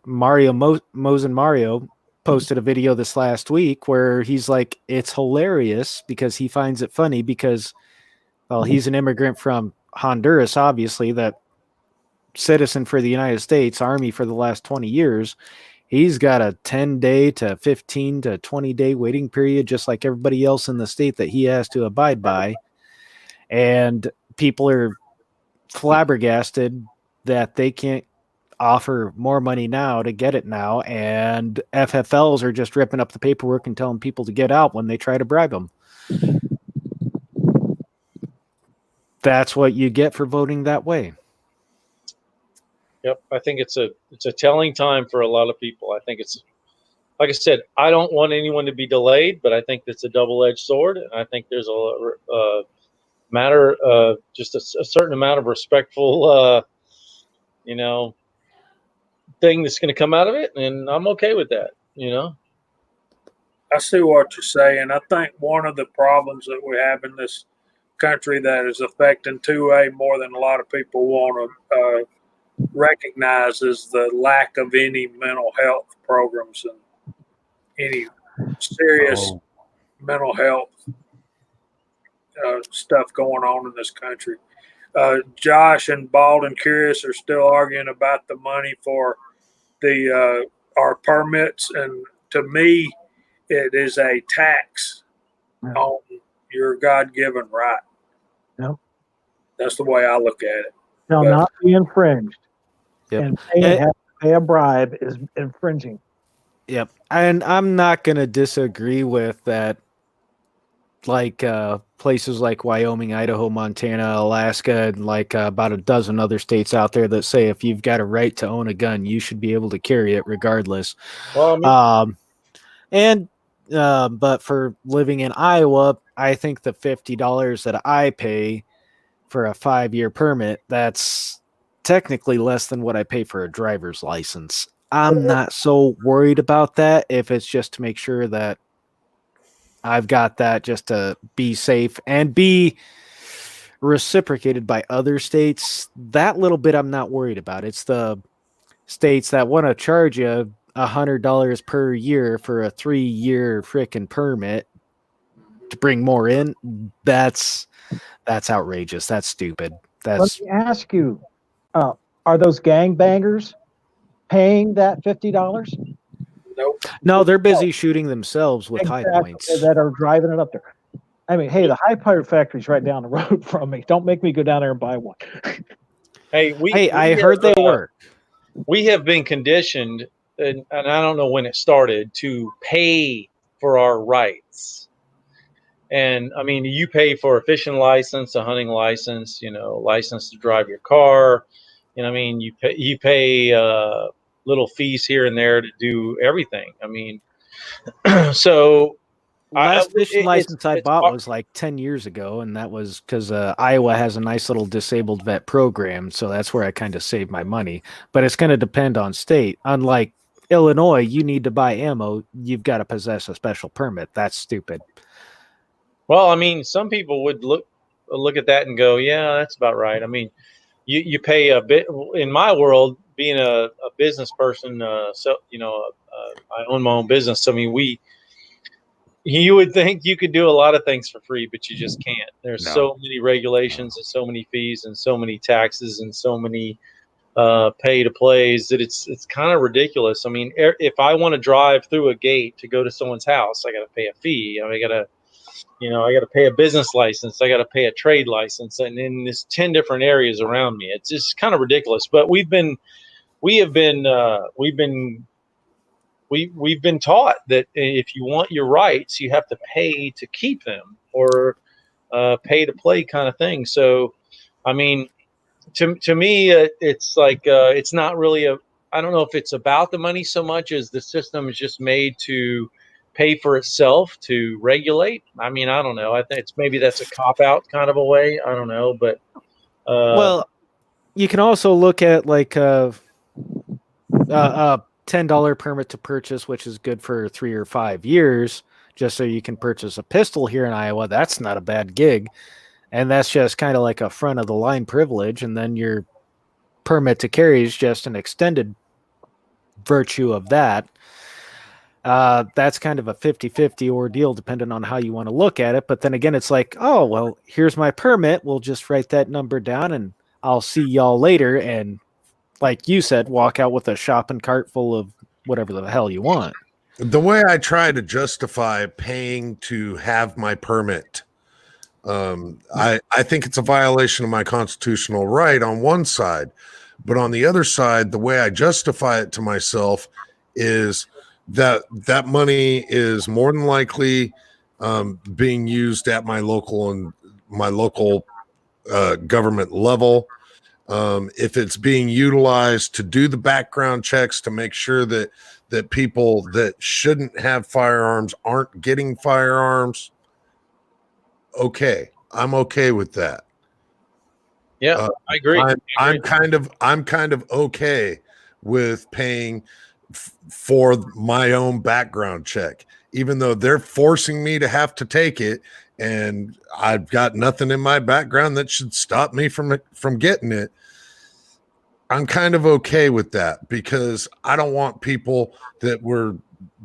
Mosen Mario posted a video this last week where he's like, it's hilarious because he finds it funny because, well, he's an immigrant from Honduras, obviously, that citizen for the United States Army for the last 20 years. He's got a 10-day to 15 to 20-day waiting period, just like everybody else in the state that he has to abide by. And people are flabbergasted that they can't offer more money now to get it now, and FFLs are just ripping up the paperwork and telling people to get out when they try to bribe them. That's what you get for voting that way. Yep, I think it's a telling time for a lot of people. I think it's like I said, I don't want anyone to be delayed, but I think it's a double-edged sword. And I think there's a matter of just a certain amount of respectful, you know, thing that's going to come out of it. And I'm okay with that, you know? I see what you're saying. I think one of the problems that we have in this country that is affecting 2A more than a lot of people want to recognize is the lack of any mental health programs and any serious mental health stuff going on in this country. Josh and Bald and Curious are still arguing about the money for the our permits, and to me, it is a tax on your God-given right. No. That's the way I look at it. Shall But- not be infringed. Yep. And have to pay a bribe is infringing. Yep. And I'm not going to disagree with that. Like places like Wyoming, Idaho, Montana, Alaska, and like about a dozen other states out there that say if you've got a right to own a gun, you should be able to carry it regardless. Well, I mean, But for living in Iowa, I think the $50 that I pay for a 5-year permit, that's technically less than what I pay for a driver's license. I'm not so worried about that if it's just to make sure that I've got that just to be safe and be reciprocated by other states. That little bit I'm not worried about. It's the states that want to charge you $100 per year for a 3-year freaking permit to bring more in. That's outrageous. That's stupid. That's Let me ask you, are those gangbangers paying that $50? Nope. no, they're busy shooting themselves with high points. That are driving it up there. I mean, hey, the High Pirate Factory's right down the road from me. Don't make me go down there and buy one. hey, I heard they were. We have been conditioned, and I don't know when it started, to pay for our rights. And I mean, you pay for a fishing license, a hunting license, license to drive your car. I mean, you pay little fees here and there to do everything. I mean, so Last fishing license I bought hard. was like 10 years ago, and that was because Iowa has a nice little disabled vet program, so that's where I kind of save my money. But it's going to depend on state. Unlike Illinois, you need to buy ammo. You've got to possess a special permit. That's stupid. Well, I mean, some people would look at that and go, yeah, that's about right. I mean, you pay a bit. In my world, being a business person, I own my own business. I mean, you would think you could do a lot of things for free, but you just can't. There's so many regulations and so many fees and so many taxes and so many pay to plays that it's kind of ridiculous. I mean, if I want to drive through a gate to go to someone's house, I got to pay a fee. I got to pay a business license. I got to pay a trade license, and in this 10 different areas around me, it's just kind of ridiculous. But we've been taught that if you want your rights, you have to pay to keep them, or pay to play kind of thing. So, I mean, to me, it's like it's not really I don't know if it's about the money so much as the system is just made to pay for itself to regulate. I mean, I don't know. I think maybe that's a cop out kind of a way. I don't know, but Well, you can also look at like a $10 permit to purchase, which is good for 3 or 5 years, just so you can purchase a pistol here in Iowa. That's not a bad gig. And that's just kind of like a front of the line privilege. And then your permit to carry is just an extended virtue of that. That's kind of a 50-50 ordeal depending on how you want to look at it. But then again, it's like, oh, well, here's my permit. We'll just write that number down and I'll see y'all later. And like you said, walk out with a shopping cart full of whatever the hell you want. The way I try to justify paying to have my permit, I think it's a violation of my constitutional right on one side, but on the other side, the way I justify it to myself is that money is more than likely being used at my local government level. If it's being utilized to do the background checks to make sure that that people that shouldn't have firearms aren't getting firearms. Okay, I'm okay with that. Yeah, I agree. I'm kind of okay with paying for my own background check, even though they're forcing me to have to take it, and I've got nothing in my background that should stop me from getting it. I'm kind of okay with that because I don't want people that were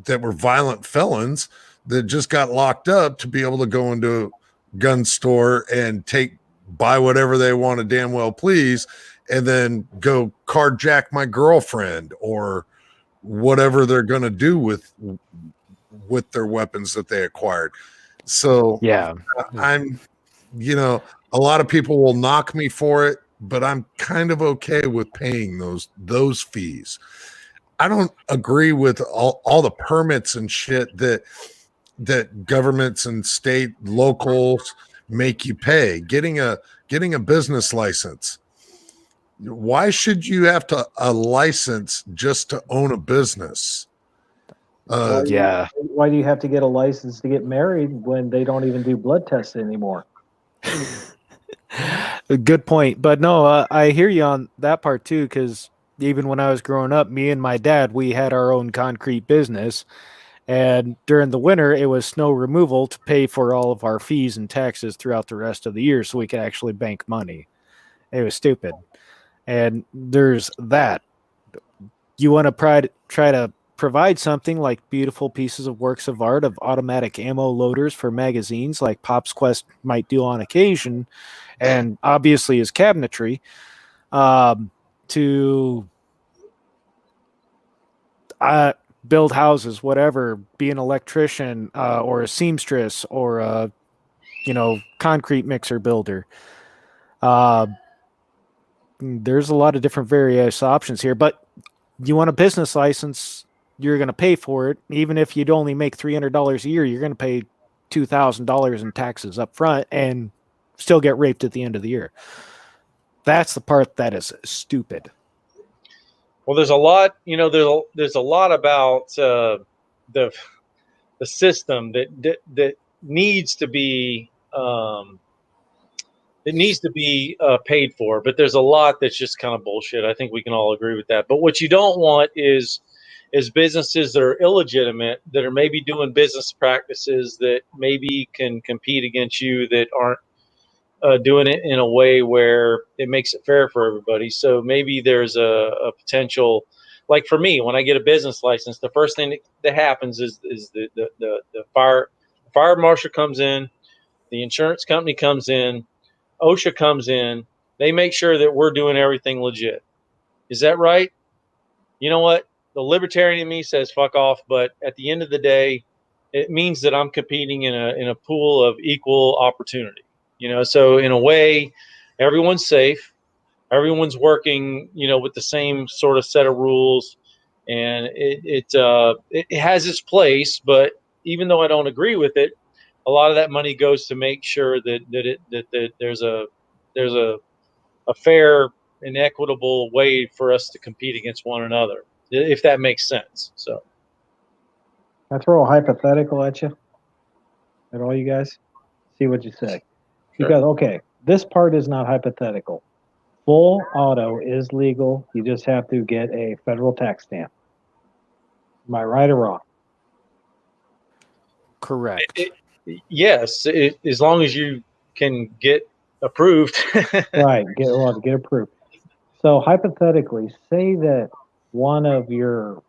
violent felons that just got locked up to be able to go into a gun store and buy whatever they want to damn well please, and then go carjack my girlfriend or whatever they're going to do with their weapons that they acquired. So Yeah. I'm, a lot of people will knock me for it, but I'm kind of okay with paying those fees. I don't agree with all the permits and shit that governments and state locals make you pay. Getting a business license. Why should you have a license just to own a business? Yeah. Why do you have to get a license to get married when they don't even do blood tests anymore? Good point. But no, I hear you on that part too, because even when I was growing up, me and my dad, we had our own concrete business. And during the winter, it was snow removal to pay for all of our fees and taxes throughout the rest of the year so we could actually bank money. It was stupid. And there's that. You want to try to provide something like beautiful pieces of works of art of automatic ammo loaders for magazines like Pop's Quest might do on occasion, and obviously his cabinetry, to build houses, whatever, be an electrician or a seamstress or a concrete mixer builder. There's a lot of different various options here, but you want a business license, you're going to pay for it. Even if you'd only make $300 a year, you're going to pay $2,000 in taxes up front and still get raped at the end of the year. That's the part that is stupid. Well, there's a lot, there's a lot about the system that needs to be paid for, but there's a lot that's just kind of bullshit. I think we can all agree with that. But what you don't want is businesses that are illegitimate, that are maybe doing business practices that maybe can compete against you, that aren't doing it in a way where it makes it fair for everybody. So maybe there's a potential, like for me, when I get a business license, the first thing that happens is the fire marshal comes in, the insurance company comes in, OSHA comes in, they make sure that we're doing everything legit. Is that right? You know what? The libertarian in me says fuck off, but at the end of the day, it means that I'm competing in a pool of equal opportunity. So in a way, everyone's safe, everyone's working, with the same sort of set of rules, and it has its place. But even though I don't agree with it, a lot of that money goes to make sure that there's a fair and equitable way for us to compete against one another, if that makes sense. So I throw a hypothetical at you, at all you guys. See what you say. Sure. Because okay, this part is not hypothetical. Full auto is legal. You just have to get a federal tax stamp. Am I right or wrong? Correct. Yes, as long as you can get approved. Right. Get approved. So hypothetically, say that one of your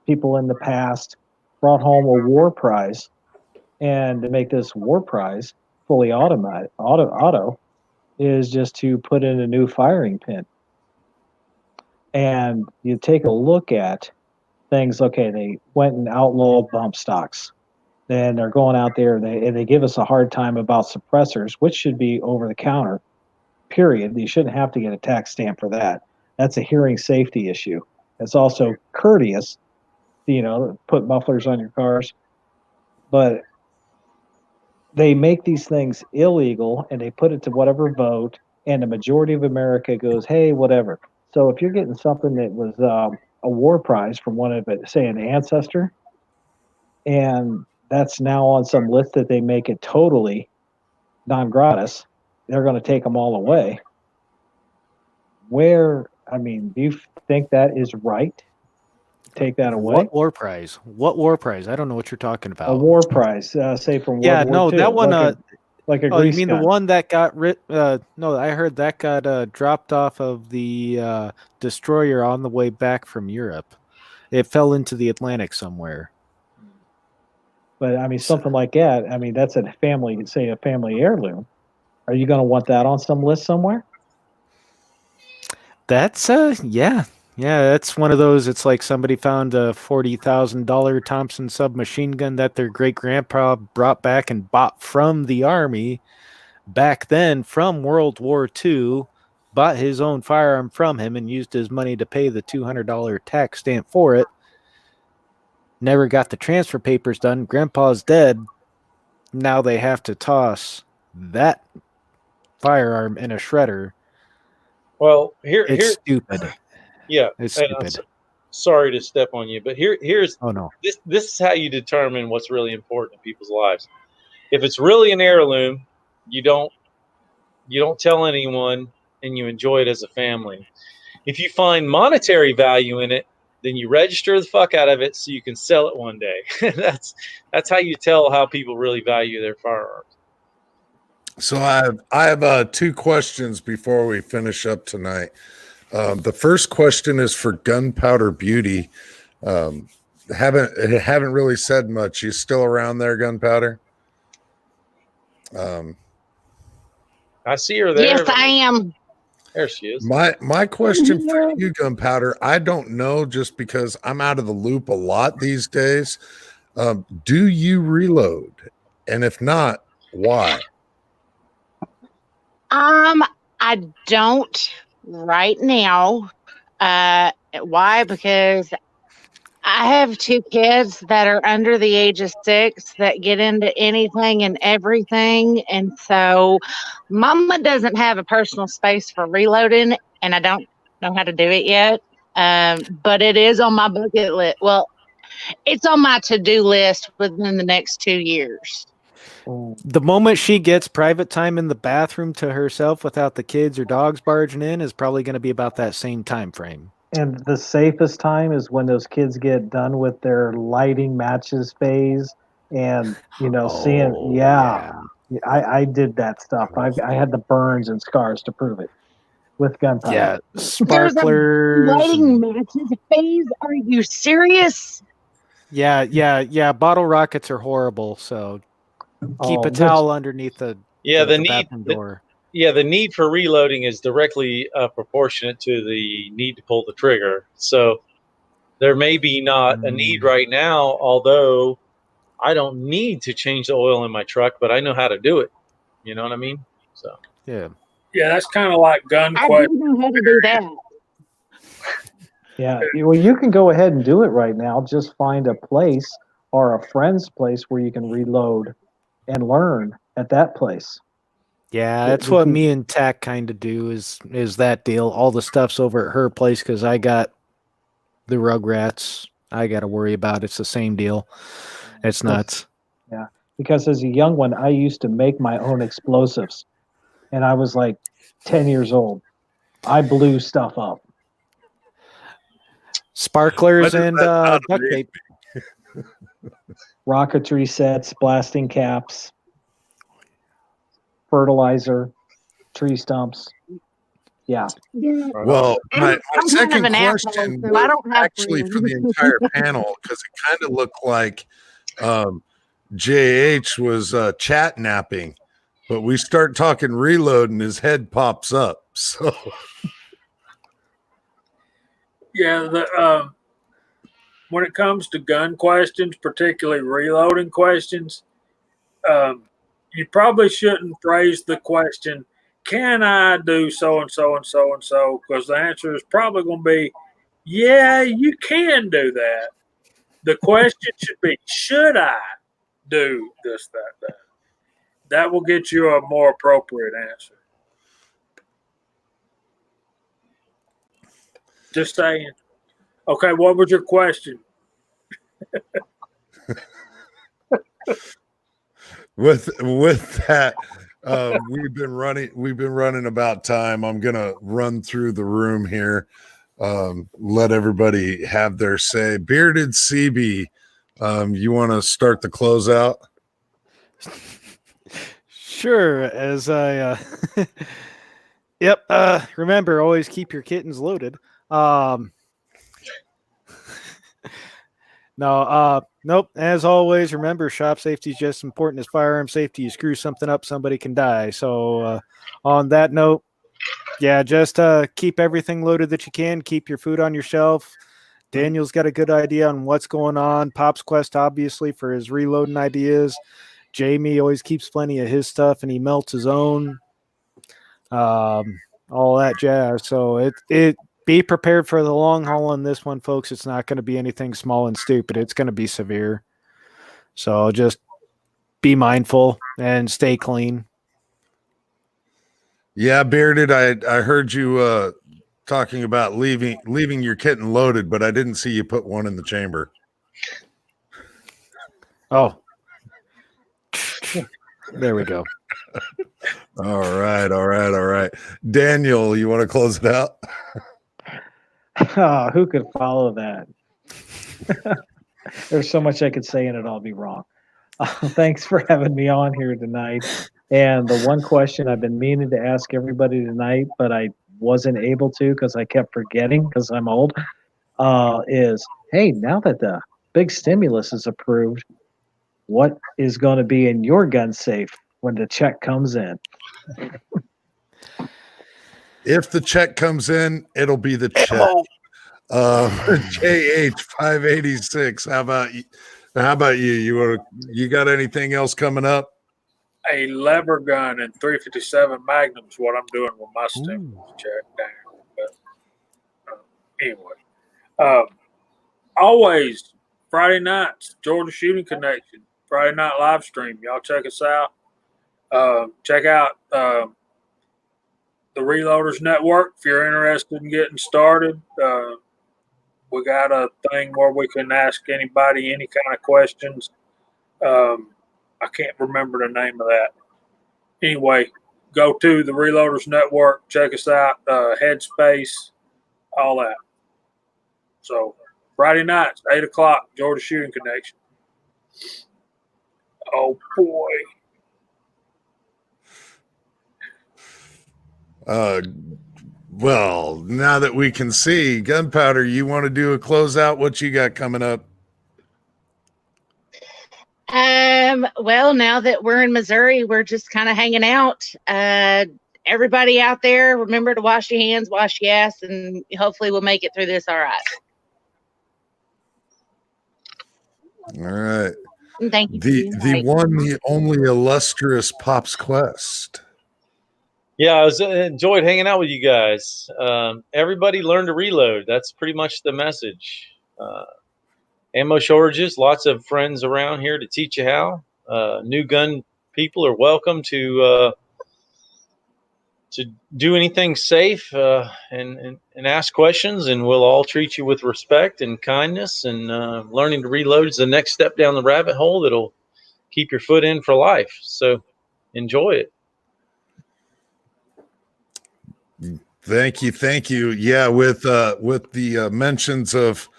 people in the past brought home a war prize, and to make this war prize fully auto is just to put in a new firing pin. And you take a look at things. Okay, they went and outlawed bump stocks. Then they're going out there and they give us a hard time about suppressors, which should be over the counter. Period. You shouldn't have to get a tax stamp for that. That's a hearing safety issue. It's also courteous, put mufflers on your cars. But they make these things illegal and they put it to whatever vote, and the majority of America goes, hey, whatever. So if you're getting something that was a war prize from one of it, say an ancestor, and that's now on some list that they make it totally non gratis. They're going to take them all away. I mean, do you think that is right to take that away? What war prize? What war prize? I don't know what you're talking about. A war prize, say from Yeah, World War no, II, that one. like a Oh, you grease mean gun. the one that got no, I heard that got dropped off of the destroyer on the way back from Europe. It fell into the Atlantic somewhere. But I mean, something like that. I mean, that's a family, say a family heirloom. Are you going to want that on some list somewhere? That's yeah. Yeah, that's one of those. It's like somebody found a $40,000 Thompson submachine gun that their great grandpa brought back and bought from the army back then from World War II, bought his own firearm from him and used his money to pay the $200 tax stamp for it. Never got the transfer papers done. Grandpa's dead. Now they have to toss that firearm in a shredder. Well, It's stupid. yeah, It's and I'm stupid. sorry to step on you, but here's Oh no. this is how you determine what's really important in people's lives. If it's really an heirloom, you don't tell anyone, and you enjoy it as a family. If you find monetary value in it, then you register the fuck out of it so you can sell it one day. That's how you tell how people really value their firearms. So I have 2 questions before we finish up tonight. The first question is for Gunpowder Beauty. Haven't really said much. You still around there, Gunpowder? I see her there. Yes, I am. There she is. My question for you, Gunpowder, I don't know, just because I'm out of the loop a lot these days. Do you reload? And if not, why? I don't right now. Why? Because I have 2 kids that are under the age of 6 that get into anything and everything. And so mama doesn't have a personal space for reloading, and I don't know how to do it yet. But it is on my bucket list. Well, it's on my to-do list within the next 2 years. The moment she gets private time in the bathroom to herself without the kids or dogs barging in is probably going to be about that same time frame. And the safest time is when those kids get done with their lighting matches phase, and seeing. Yeah, I did that stuff. I had the burns and scars to prove it with gunpowder. Yeah, There's sparklers. a lighting matches phase. Are you serious? Yeah. Bottle rockets are horrible. So keep a towel underneath the bathroom door. The need for reloading is directly proportionate to the need to pull the trigger. So there may be not a need right now, although I don't need to change the oil in my truck, but I know how to do it. You know what I mean? So yeah, that's kind of like gun I question. do know how to do that. Yeah, well, you can go ahead and do it right now. Just find a place or a friend's place where you can reload and learn at that place. Yeah, that's what me and Tack kind of do is that deal. All the stuff's over at her place because I got the Rugrats I got to worry about. It's the same deal. It's nuts. Yeah, because as a young one, I used to make my own explosives, and I was like 10 years old. I blew stuff up. Sparklers and duct tape. Rocketry sets, blasting caps, fertilizer, tree stumps. Yeah. Well, my second question so I don't have actually for the entire panel, because it kind of looked like JH was chat napping, but we start talking reload and his head pops up. So yeah, when it comes to gun questions, particularly reloading questions, you probably shouldn't phrase the question, can I do so and so and so and so? Because the answer is probably going to be, yeah, you can do that. The question should be, should I do this, that? That will get you a more appropriate answer. Just saying. Okay, what was your question? With that, we've been running about time. I'm gonna run through the room here. Let everybody have their say. Bearded CB, you want to start the closeout? Sure. As I, yep. Remember, always keep your kittens loaded. No, nope. As always, remember, shop safety is just as important as firearm safety. You screw something up, somebody can die. So, on that note, yeah, just keep everything loaded that you can. Keep your food on your shelf. Daniel's got a good idea on what's going on. Pop's Quest, obviously, for his reloading ideas. Jamie always keeps plenty of his stuff, and he melts his own. All that jazz. So it be prepared for the long haul on this one, folks. It's not going to be anything small and stupid. It's going to be severe. So just be mindful and stay clean. Yeah, Bearded, I heard you talking about leaving your kitten loaded, but I didn't see you put one in the chamber. Oh, there we go. All right. Daniel, you want to close it out? Oh, who could follow that? There's so much I could say and it'd all be wrong. Thanks for having me on here tonight. And the one question I've been meaning to ask everybody tonight, but I wasn't able to because I kept forgetting because I'm old, is, hey, now that the big stimulus is approved, what is going to be in your gun safe when the check comes in? If the check comes in, it'll be the check. JH 586. How about you? You got anything else coming up? A lever gun and 357 Magnum is what I'm doing with my stimulus check down. But anyway, always Friday nights, Georgia Shooting Connection, Friday night live stream. Y'all check us out. Check out the Reloaders Network if you're interested in getting started. We got a thing where we can ask anybody any kind of questions. I can't remember the name of that. Anyway, go to the Reloaders Network, check us out, Headspace, all that. So Friday nights, 8 o'clock, Georgia Shooting Connection. Oh boy. Well, now that we can see, Gunpowder, you want to do a closeout? What you got coming up? Well, now that we're in Missouri, we're just kind of hanging out. Everybody out there, remember to wash your hands, wash your ass, and hopefully we'll make it through this all right. All right. Thank you. The one, the only illustrious Pop's Quest. Yeah, I enjoyed hanging out with you guys. Everybody learn to reload. That's pretty much the message. Ammo shortages, lots of friends around here to teach you how. New gun people are welcome to do anything safe and ask questions, and we'll all treat you with respect and kindness. And learning to reload is the next step down the rabbit hole that'll keep your foot in for life. So enjoy it. Thank you. Yeah, with the mentions of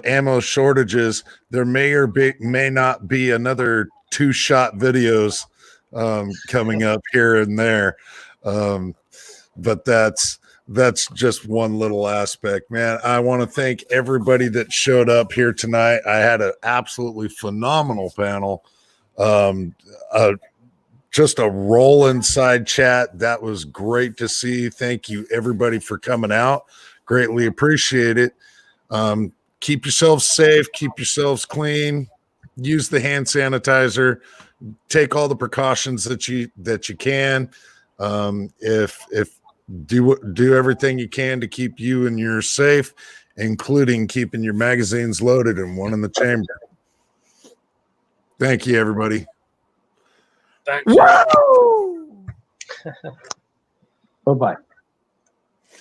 ammo shortages, there may not be another 2-shot videos coming up here and there, but that's just one little aspect, man. I want to thank everybody that showed up here tonight. I had an absolutely phenomenal panel. Just a roll inside chat. That was great to see. Thank you everybody for coming out. Greatly appreciate it. Keep yourselves safe, keep yourselves clean, use the hand sanitizer, take all the precautions that you can. If do everything you can to keep you and yours safe, including keeping your magazines loaded and one in the chamber. Thank you, everybody. Thanks. Bye-bye.